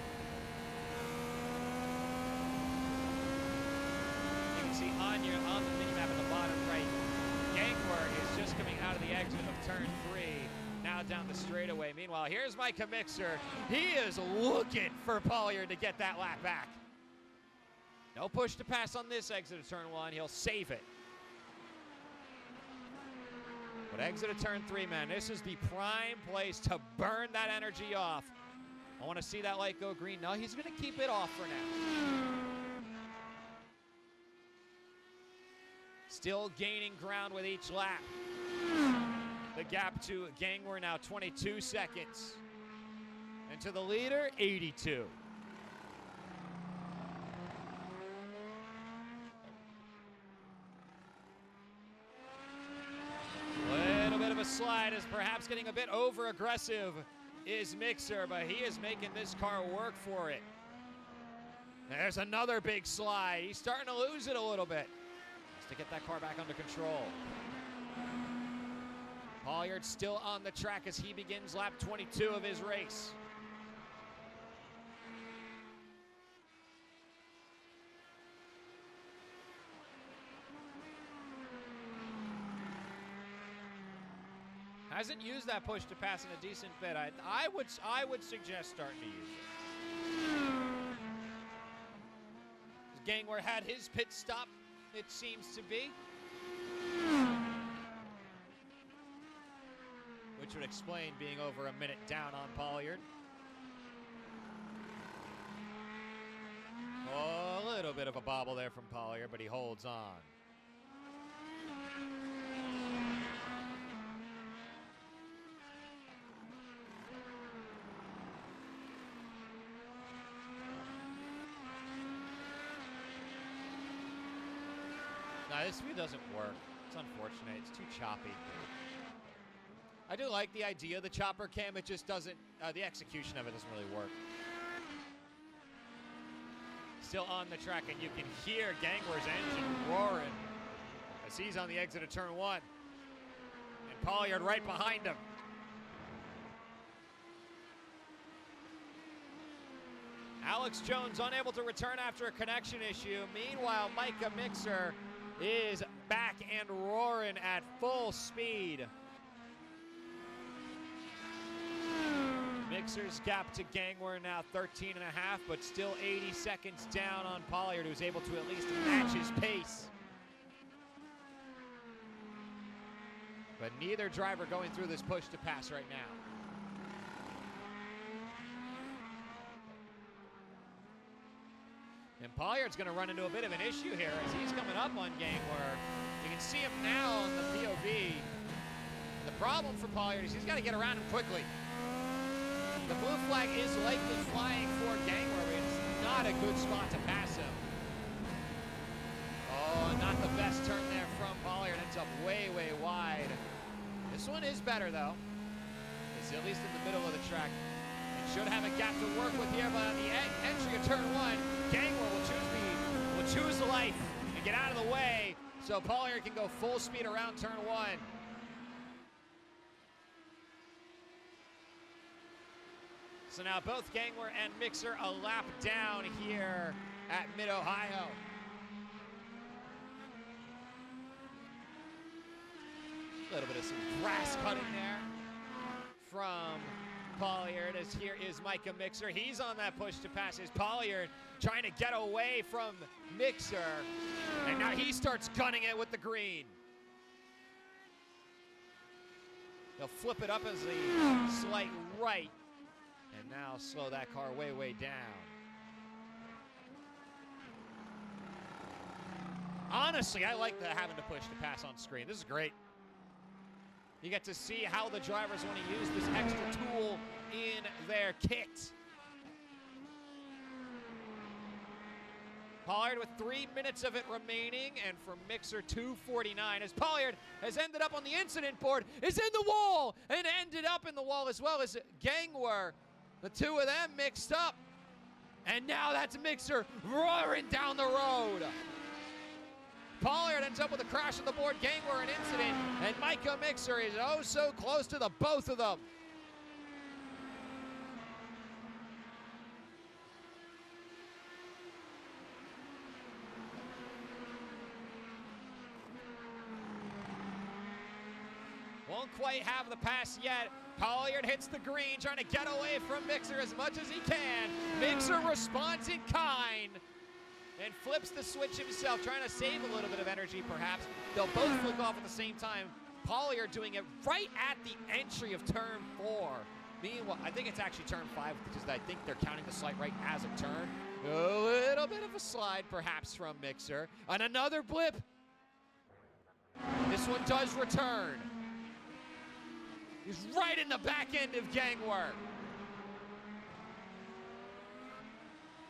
You can see on the minimap at the bottom right, Gangler is just coming out of the exit of turn 3, now down the straightaway. Meanwhile, here's Micah Mixer. He is looking for Pollier to get that lap back. No push to pass on this exit of turn 1. He'll save it. But exit of turn 3, man, this is the prime place to burn that energy off. I want to see that light go green. No, he's going to keep it off for now. Still gaining ground with each lap. The gap to Gangwer now 22 seconds. And to the leader, 82. Slide is perhaps getting a bit over aggressive is Mixer, but he is making this car work for it. There's another big slide. He's starting to lose it a little bit. Just to get that car back under control. Polliard still on the track as he begins lap 22 of his race. Hasn't used that push to pass in a decent bit. I would suggest starting to use it. Gangwer had his pit stop, it seems to be. Which would explain being over a minute down on Polliard. Oh, a little bit of a bobble there from Polliard, but he holds on. No, this view doesn't work. It's unfortunate. It's too choppy. I do like the idea of the chopper cam. It just doesn't, the execution of it doesn't really work. Still on the track, and you can hear Gangler's engine roaring as he's on the exit of turn 1. And Polliard right behind him. Alex Jones unable to return after a connection issue. Meanwhile, Micah Mixer is back and roaring at full speed. Mixer's gap to Gangwer now 13.5, but still 80 seconds down on Polliard, who's able to at least match his pace. But neither driver going through this push to pass right now. And Polliard's going to run into a bit of an issue here as he's coming up on Gangwer. You can see him now on the POV. The problem for Polliard is he's got to get around him quickly. The blue flag is likely flying for Gangwer, but it's not a good spot to pass him. Oh, not the best turn there from Polliard. Ends up way, way wide. This one is better, though. It's at least in the middle of the track. Should have a gap to work with here, but on the entry of turn 1, Gangwer will choose life and get out of the way, so Polliard can go full speed around turn 1. So now both Gangler and Mixer a lap down here at Mid-Ohio. A little bit of some grass cutting there from Pollard, as here is Micah Mixer. He's on that push to pass his Pollard, trying to get away from Mixer. And now he starts gunning it with the green. He'll flip it up as a slight right. And now slow that car way, way down. Honestly, I like having to push to pass on screen. This is great. You get to see how the drivers want to use this extra tool in their kit. Pollard with 3 minutes of it remaining, and for Mixer 2:49, as Pollard has ended up on the incident board, is in the wall, and ended up in the wall as well as Gangler. The two of them mixed up, and now that's Mixer roaring down the road. Pollard ends up with a crash on the board, Gangler an incident, and Micah Mixer is oh so close to the both of them. Won't quite have the pass yet. Pollard hits the green, trying to get away from Mixer as much as he can. Mixer responds in kind and flips the switch himself, trying to save a little bit of energy perhaps. They'll both flick off at the same time. Pollard doing it right at the entry of turn 4. Meanwhile, I think it's actually turn 5 because I think they're counting the slide right as a turn. A little bit of a slide perhaps from Mixer. And another blip. This one does return. He's right in the back end of Gangler.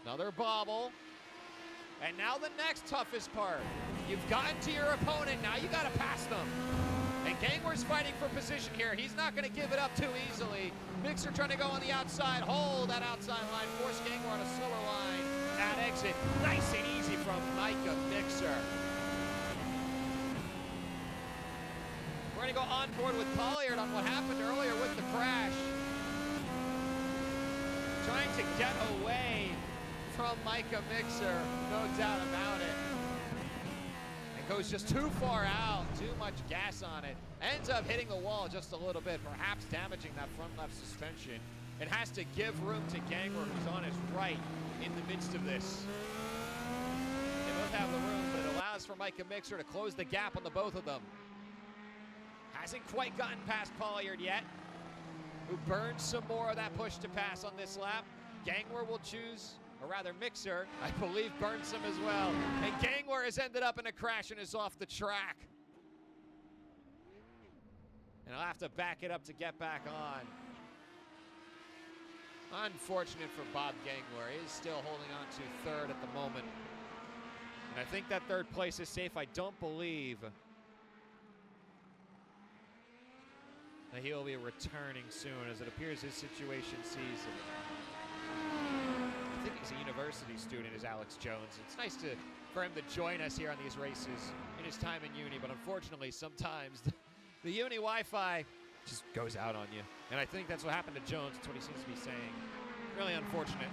Another bobble. And now the next toughest part. You've gotten to your opponent, now you gotta pass them. And Gangler's fighting for position here. He's not gonna give it up too easily. Mixer trying to go on the outside, hold that outside line, force Gangler on a slower line at exit. Nice and easy from Micah Mixer. We're gonna go on board with Pollard on what happened earlier with the crash. Trying to get away from Micah Mixer, no doubt about it. It goes just too far out, too much gas on it. Ends up hitting the wall just a little bit, perhaps damaging that front left suspension. It has to give room to Gangler, who's on his right in the midst of this. They both have the room, but it allows for Micah Mixer to close the gap on the both of them. Hasn't quite gotten past Pollard yet, who burns some more of that push to pass on this lap. Gangler will choose, or rather Mixer, I believe, burns some as well. And Gangler has ended up in a crash and is off the track. And I'll have to back it up to get back on. Unfortunate for Bob Gangler. He is still holding on to third at the moment. And I think that third place is safe. I don't believe that he'll be returning soon, as it appears his situation sees him. I think he's a university student, is Alex Jones. It's nice for him to join us here on these races in his time in uni, but unfortunately sometimes the uni Wi-Fi just goes out on you. And I think that's what happened to Jones. That's what he seems to be saying. Really unfortunate.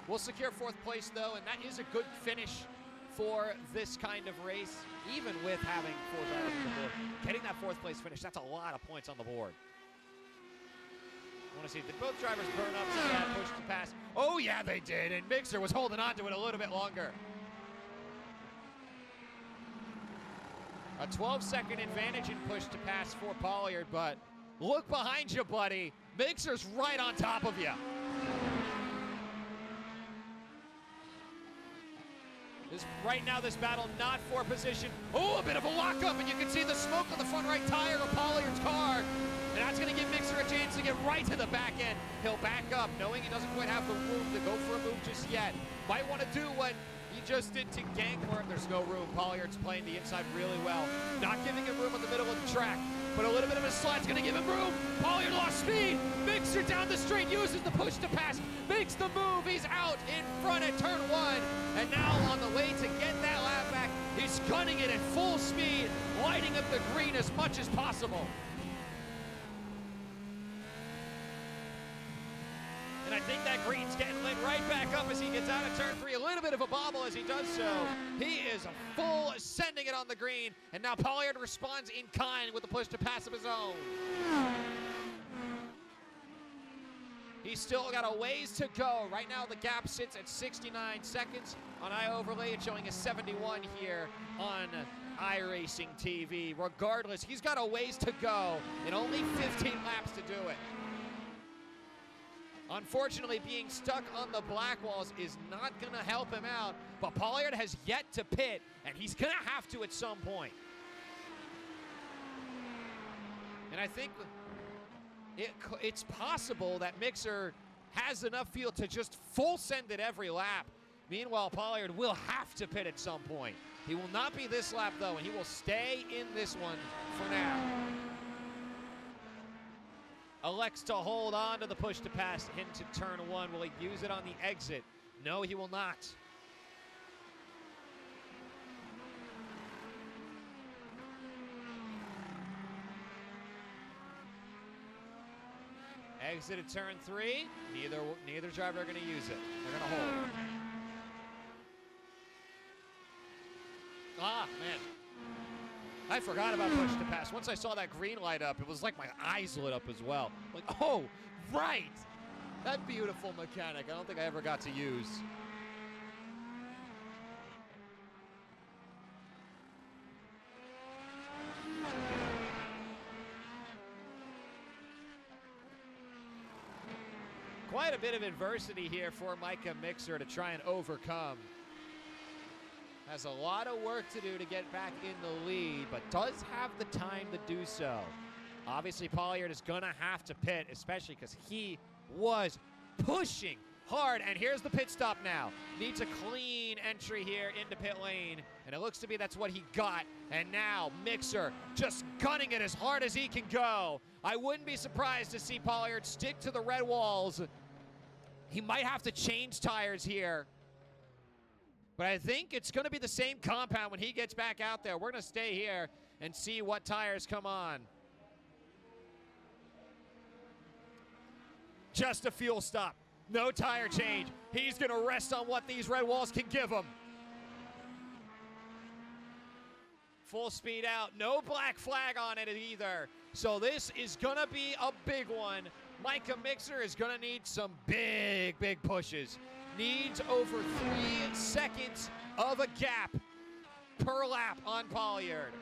We'll secure fourth place though, and that is a good finish for this kind of race, even with having 4 drivers on the board. Getting that fourth place finish, that's a lot of points on the board. I want to see, did both drivers burn up some of that push to pass? Oh yeah, they did, and Mixer was holding on to it a little bit longer. A 12-second advantage in push to pass for Pollard, but look behind you, buddy. Mixer's right on top of you. Right now, this battle not for position. Oh, a bit of a lockup, and you can see the smoke on the front right tire of Pollard's car. And that's going to give Mixer a chance to get right to the back end. He'll back up, knowing he doesn't quite have the room to go for a move just yet. Might want to do what he just did to Gangler. There's no room. Pollard's playing the inside really well. Not giving him room on the middle of the track. But a little bit of a slide's going to give him room. Pollard lost speed. Mixer down the straight, uses the push to pass. Makes the move. He's out in front at turn 1. And now on the way to get that lap back, he's gunning it at full speed, lighting up the green as much as possible. he does so, he is full sending it on the green, and now Pollard responds in kind with a push to pass of his own. He's still got a ways to go. Right now the gap sits at 69 seconds on iOverlay. It's showing a 71 here on iRacing TV. Regardless, he's got a ways to go and only 15 laps to do it. Unfortunately, being stuck on the black walls is not going to help him out, but Pollard has yet to pit, and he's going to have to at some point. And I think it's possible that Mixer has enough fuel to just full send it every lap. Meanwhile, Pollard will have to pit at some point. He will not be this lap, though, and he will stay in this one for now. Elects to hold on to the push to pass into turn one. Will he use it on the exit? No, he will not. Exit at turn three. Neither driver are going to use it. They're going to hold. Ah, man. I forgot about push to pass. Once I saw that green light up, it was like my eyes lit up as well. Like, oh, right. That beautiful mechanic. I don't think I ever got to use. Quite a bit of adversity here for Micah Mixer to try and overcome. Has a lot of work to do to get back in the lead, but does have the time to do so. Obviously, Pollard is going to have to pit, especially because he was pushing hard. And here's the pit stop now. Needs a clean entry here into pit lane, and it looks to be that's what he got. And now Mixer just gunning it as hard as he can go. I wouldn't be surprised to see Pollard stick to the red walls. He might have to change tires here. But I think it's going to be the same compound when he gets back out there. We're going to stay here and see what tires come on. Just a fuel stop. No tire change. He's going to rest on what these red walls can give him. Full speed out. No black flag on it either. So this is going to be a big one. Micah Mixer is going to need some big pushes. Needs over 3 seconds of a gap per lap on Pollard.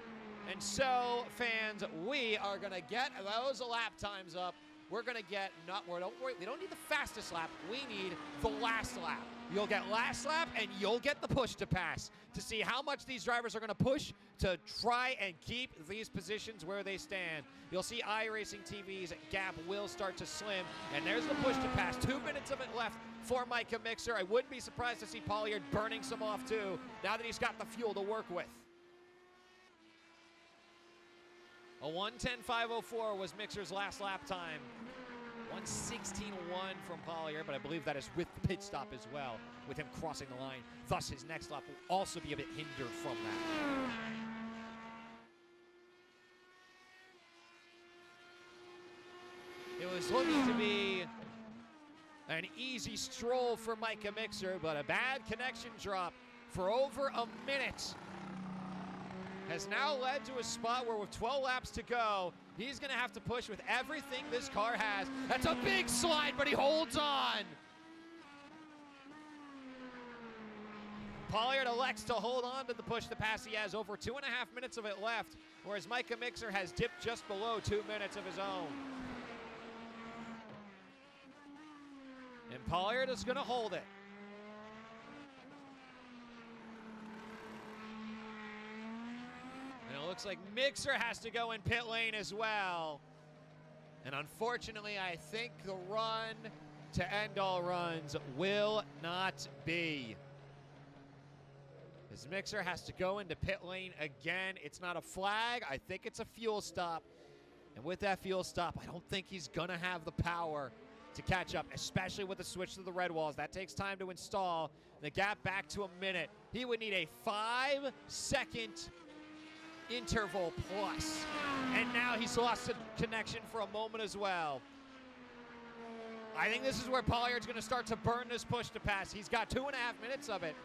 And so, fans, we are going to get those lap times up. We're going to get, we don't need the fastest lap. We need the last lap. You'll get last lap, and you'll get the push to pass to see how much these drivers are going to push to try and keep these positions where they stand. You'll see iRacing TV's gap will start to slim, and there's the push to pass. 2 minutes of it left for Micah Mixer. I wouldn't be surprised to see Pollard burning some off too, now that he's got the fuel to work with. A 1:10.504 was Mixer's last lap time. 1:16.1 from Pollard, but I believe that is with the pit stop as well, with him crossing the line. Thus, his next lap will also be a bit hindered from that. It was looking to be an easy stroll for Micah Mixer, but a bad connection drop for over a minute has now led to a spot where with 12 laps to go, he's going to have to push with everything this car has. That's a big slide, but he holds on. Pollard elects to hold on to the push to pass. He has over 2.5 minutes of it left, whereas Micah Mixer has dipped just below 2 minutes of his own. And Pollard is going to hold it. And it looks like Mixer has to go in pit lane as well. And unfortunately, I think the run to end all runs will not be. As Mixer has to go into pit lane again. It's not a flag. I think it's a fuel stop. And with that fuel stop, I don't think he's going to have the power to catch up, especially with the switch to the red walls. That takes time to install. The gap back to a minute. He would need a 5-second interval plus. And now he's lost the connection for a moment as well. I think this is where Pollard's going to start to burn this push to pass. He's got 2.5 minutes of it.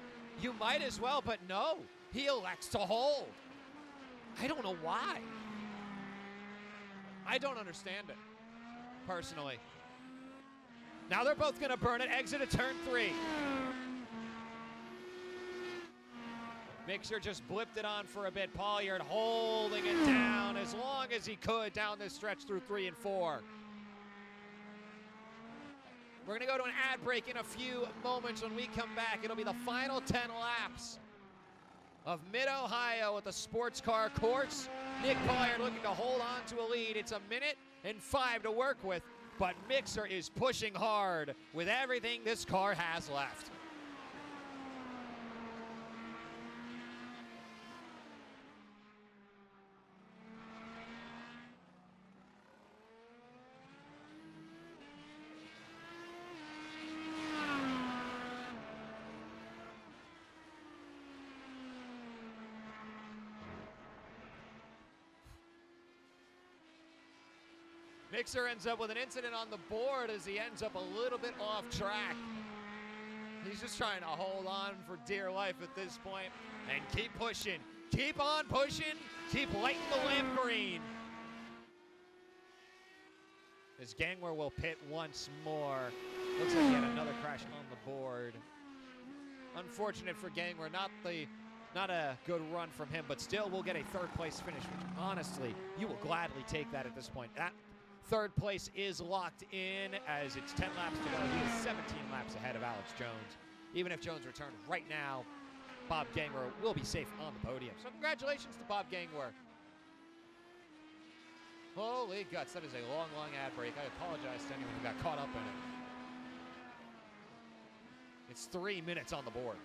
You might as well, but no. He elects to hold. I don't know why. I don't understand it, personally. Now they're both going to burn it. Exit of turn 3. Mixer just blipped it on for a bit. Pollard holding it down as long as he could down this stretch through 3 and 4. We're going to go to an ad break in a few moments. When we come back, it'll be the final 10 laps of Mid-Ohio with the sports car course. Nick Pollard looking to hold on to a lead. It's 1:05 to work with, but Mixer is pushing hard with everything this car has left. Mixer ends up with an incident on the board as he ends up a little bit off track. He's just trying to hold on for dear life at this point and keep pushing. Keep on pushing. Keep lighting the lamp green. As Gangwer will pit once more. Looks like yet another crash on the board. Unfortunate for Gangwer. Not a good run from him, but still we'll get a third place finish, which honestly, you will gladly take that at this point. That third place is locked in as it's 10 laps to go. He is 17 laps ahead of Alex Jones. Even if Jones returned right now, Bob Gangwer will be safe on the podium. So congratulations to Bob Gangwer. Holy guts, that is a long, long ad break. I apologize to anyone who got caught up in it. It's 3 minutes on the board.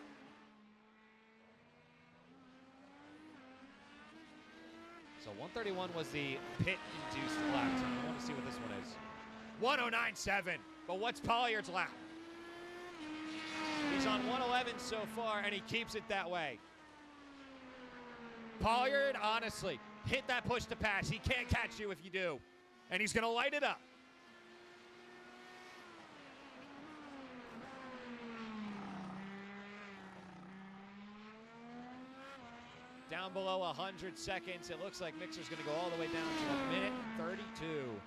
So 131 was the pit-induced lap time. I want to see what this one is. 109.7. But what's Pollard's lap? He's on 111 so far, and he keeps it that way. Pollard, honestly, hit that push to pass. He can't catch you if you do. And he's going to light it up. Down below 100 seconds. It looks like Mixer's going to go all the way down to 1:32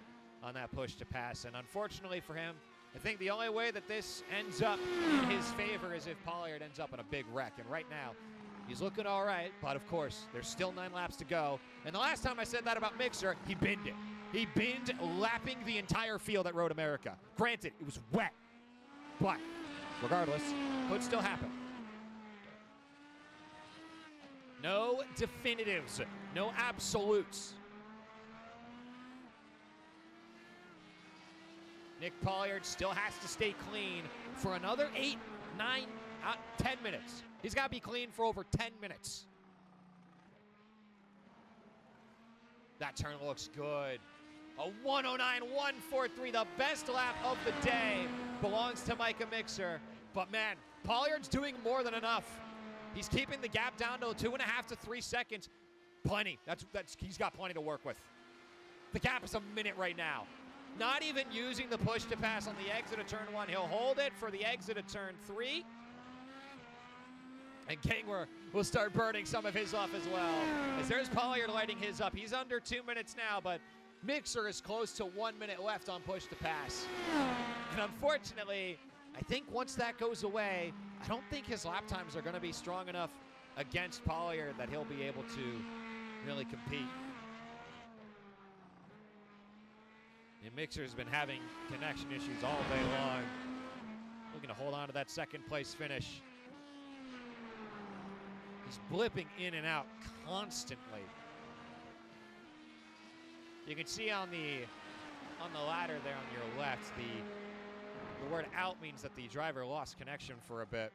on that push to pass. And unfortunately for him, I think the only way that this ends up in his favor is if Pollard ends up in a big wreck. And right now, he's looking all right. But, of course, there's still 9 laps to go. And the last time I said that about Mixer, he binned it. He binned lapping the entire field at Road America. Granted, it was wet. But, regardless, could still happen. No definitives, no absolutes. Nick Pollard still has to stay clean for another 8, 9, 10 minutes. He's got to be clean for over 10 minutes. That turn looks good. A 109.143, the best lap of the day, belongs to Micah Mixer. But man, Pollard's doing more than enough. He's keeping the gap down to 2.5 to 3 seconds. Plenty. He's got plenty to work with. The gap is a minute right now. Not even using the push to pass on the exit of turn 1. He'll hold it for the exit of turn 3. And Gangwer will start burning some of his off as well. As there's Pollard lighting his up. He's under 2 minutes now, but Mixer is close to 1 minute left on push to pass. And unfortunately, I think once that goes away, I don't think his lap times are going to be strong enough against Pollard that he'll be able to really compete. And Mixer's been having connection issues all day long. Looking to hold on to that second place finish. He's blipping in and out constantly. You can see on the ladder there on your left, the word out means that the driver lost connection for a bit.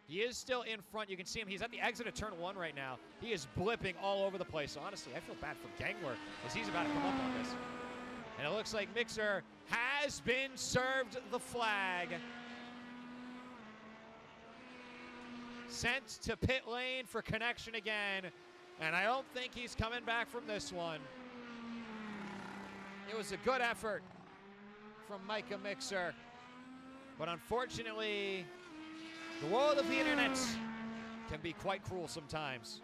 He is still in front. You can see him. He's at the exit of turn 1 right now. He is blipping all over the place. So honestly, I feel bad for Gangwer as he's about to come up on this. And it looks like Mixer has been served the flag. Sent to pit lane for connection again. And I don't think he's coming back from this one. It was a good effort from Micah Mixer. But unfortunately, The world of the internet can be quite cruel sometimes.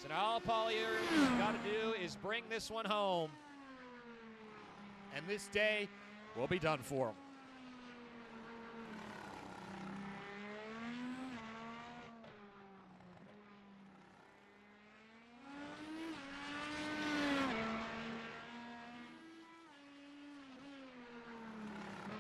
So now all Pollier's got to do is bring this one home. And this day will be done for him.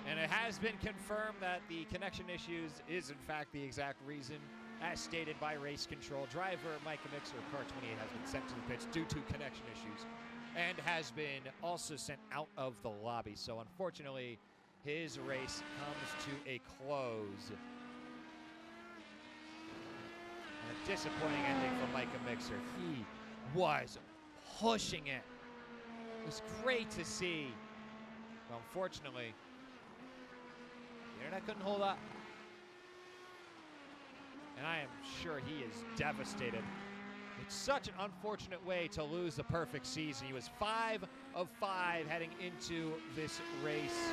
And it has been confirmed that the connection issues is in fact the exact reason, as stated by race control. Driver Micah Mixer, car 28, has been sent to the pits due to connection issues and has been also sent out of the lobby. So unfortunately, his race comes to a close. And a disappointing ending for Micah Mixer. He was pushing it. It was great to see. But unfortunately, the internet couldn't hold up. And I am sure he is devastated. It's such an unfortunate way to lose a perfect season. He was 5 of 5 heading into this race.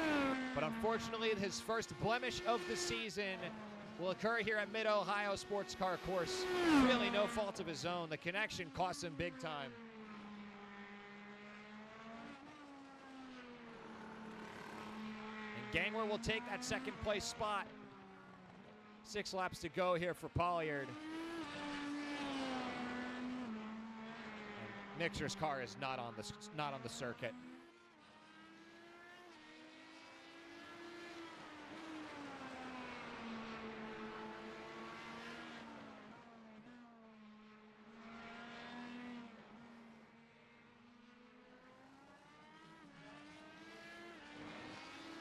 But unfortunately, his first blemish of the season will occur here at Mid-Ohio Sports Car Course. Really no fault of his own. The connection cost him big time. And Gangler will take that second place spot. 6 laps to go here for Pollard. And Mixer's car is not on the circuit.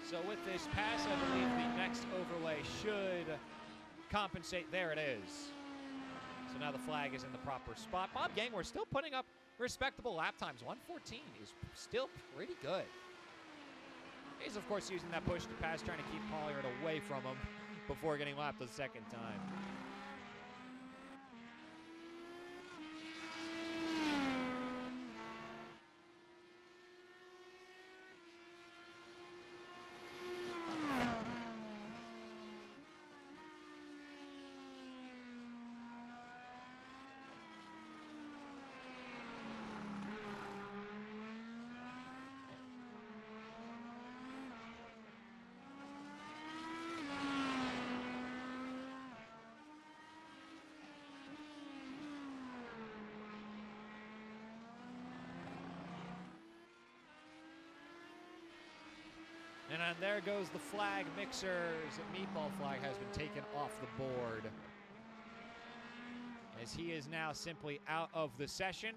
So with this pass, I believe the next overlay should compensate. There it is. So now the flag is in the proper spot. Bob Gangler still putting up respectable lap times. 1:14 is still pretty good. He's, of course, using that push to pass, trying to keep Pollard away from him before getting lapped the second time. And there goes the flag. Mixer's meatball flag has been taken off the board, as he is now simply out of the session.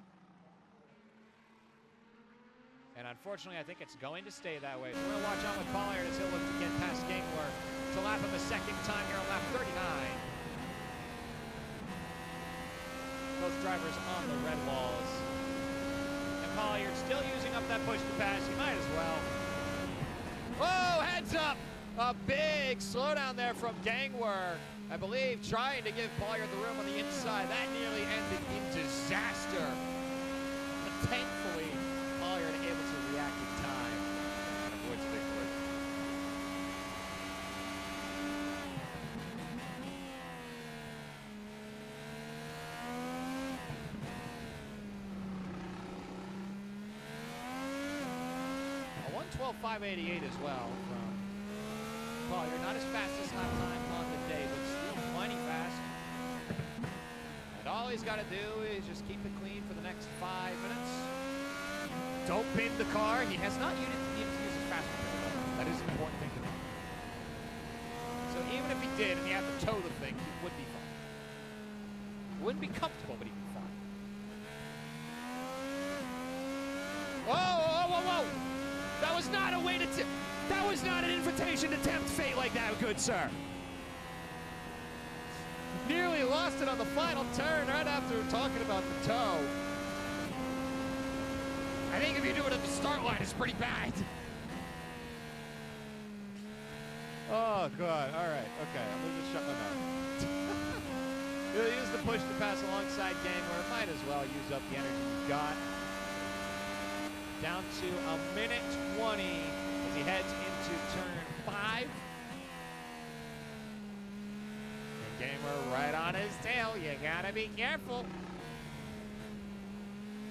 And unfortunately, I think it's going to stay that way. So we're going to watch on with Pollard as he'll look to get past Gangler to lap him a second time here on lap 39. Both drivers on the red walls. And Pollard still using up that push to pass. He might as well. Whoa, heads up! A big slowdown there from Gangler. I believe trying to give Pollard the room on the inside. That nearly ended in disaster. But thankfully, Pollard able to react in time and avoids a big push. A 1:12.588 as well from Pollard. Not as fast as lap time on the day, but still plenty fast. And all he's got to do is just keep it clean for the next 5 minutes. Don't bend the car. He has not needed to use his fast control. That is an important thing to know. So even if he did and he had to tow the thing, he would be fine. Wouldn't be comfortable, but he'd be fine. Whoa, whoa, whoa, whoa! That was not a way to that was not an invitation to tempt fate like that, good sir. Nearly lost it on the final turn right after talking about the tow. I think if you do it at the start line, it's pretty bad. Oh, God. All right. Okay. I'm going to just shut my mouth. He'll use the push to pass alongside Gangler. Might as well use up the energy he's got. Down to a minute 20 as he heads into turn 5. Gamer right on his tail. You gotta be careful.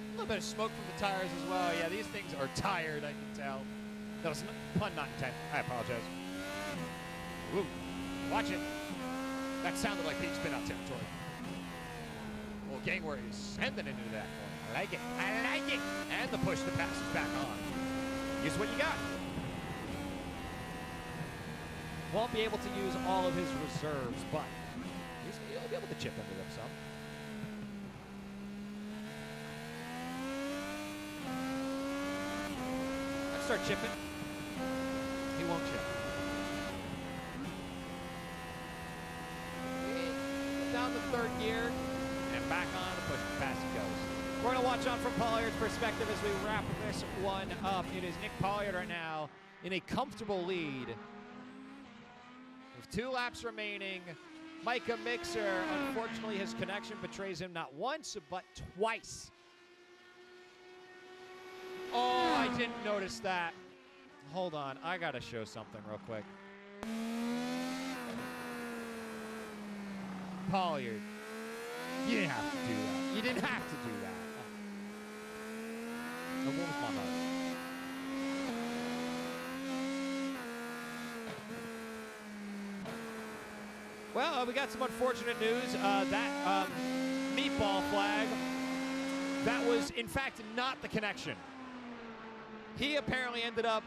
A little bit of smoke from the tires as well. Yeah, these things are tired, I can tell. That was pun not intent. I apologize. Ooh, watch it. That sounded like peak spin out territory. Well, Gangway is sending into that one. I like it. I like it. And the push to pass is back on. Use what you got. Won't be able to use all of his reserves, but he'll be able to chip into them some. Let's start chipping. He won't chip. Down the third gear and back on the push to pass he goes. We're going to watch on from Pollard's perspective as we wrap this one up. It is Nick Pollard right now in a comfortable lead. With 2 laps remaining, Micah Mixer, unfortunately his connection betrays him not once, but twice. Oh, I didn't notice that. Hold on, I gotta show something real quick. Pollard, you didn't have to do that. You didn't have to do that. What was my heart? Well, we got some unfortunate news. That meatball flag, that was, in fact, not the connection. He apparently ended up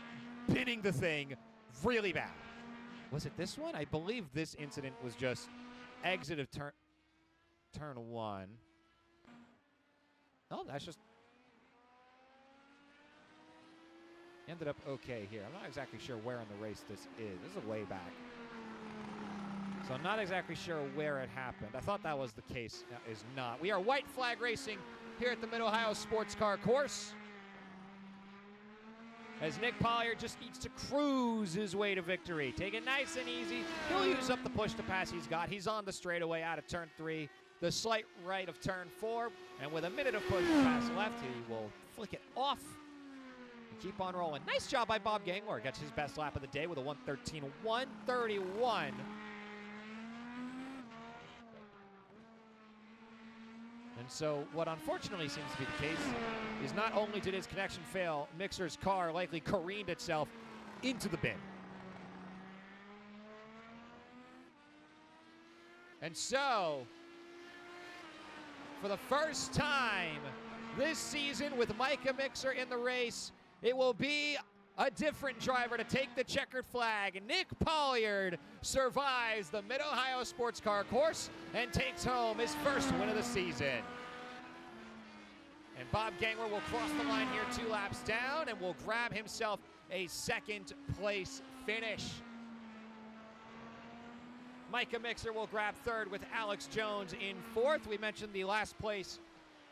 pinning the thing really bad. Was it this one? I believe this incident was just exit of turn 1. Oh, that's just... ended up okay here. I'm not exactly sure where in the race this is. This is way back. So I'm not exactly sure where it happened. I thought that was the case. That is not. We are white flag racing here at the Mid-Ohio Sports Car Course. As Nick Pollard just needs to cruise his way to victory. Take it nice and easy. He'll use up the push to pass he's got. He's on the straightaway out of turn 3, the slight right of turn 4, and with a minute of push to pass left, he will flick it off and keep on rolling. Nice job by Bob Gangler. Gets his best lap of the day with a 1:13.131. And so what unfortunately seems to be the case is not only did his connection fail, Mixer's car likely careened itself into the bin. And so, for the first time this season with Micah Mixer in the race, it will be a different driver to take the checkered flag. Nick Pollard survives the Mid-Ohio Sports Car Course and takes home his first win of the season. And Bob Gangler will cross the line here 2 laps down and will grab himself a second place finish. Micah Mixer will grab third with Alex Jones in fourth. We mentioned the last place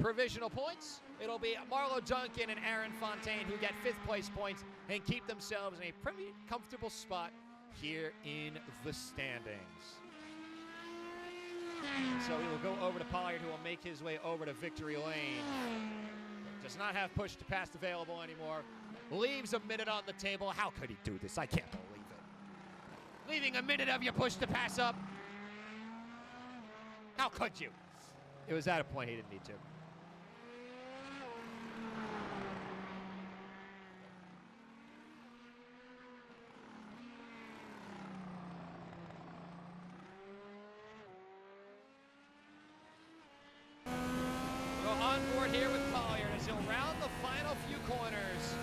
provisional points. It'll be Marlo Duncan and Aaron Fontaine who get 5th place points and keep themselves in a pretty comfortable spot here in the standings. So he will go over to Pollard, who will make his way over to victory lane. Does not have push to pass available anymore. Leaves a minute on the table. How could he do this? I can't believe it. Leaving a minute of your push to pass up. How could you? It was at a point he didn't need to. On board here with Pollard as he'll round the final few corners.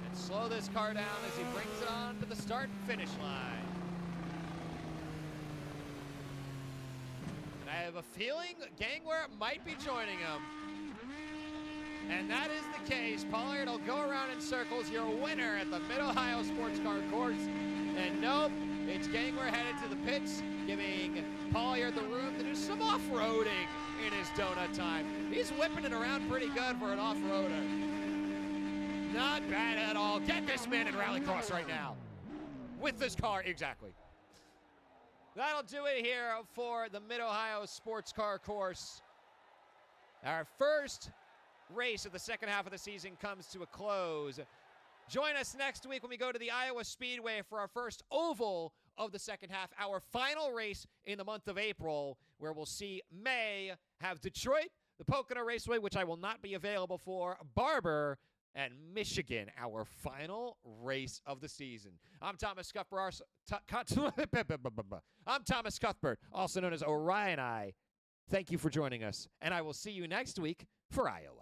And slow this car down as he brings it on to the start and finish line. And I have a feeling Gangler might be joining him. And that is the case. Pollard will go around in circles, your winner at the Mid-Ohio Sports Car Course. And nope, it's Gangler headed to the pits, giving Pollard the room to do some off-roading in his donut time. He's whipping it around pretty good for an off-roader. Not bad at all. Get this man in Rallycross right now. With this car, exactly. That'll do it here for the Mid-Ohio Sports Car Course. Our first race of the second half of the season comes to a close. Join us next week when we go to the Iowa Speedway for our first oval of the second half, our final race in the month of April, where we'll see May have Detroit, the Pocono Raceway, which I will not be available for, Barber, and Michigan, our final race of the season. I'm Thomas Cuthbert, also known as Orion Eye. Thank you for joining us, and I will see you next week for Iowa.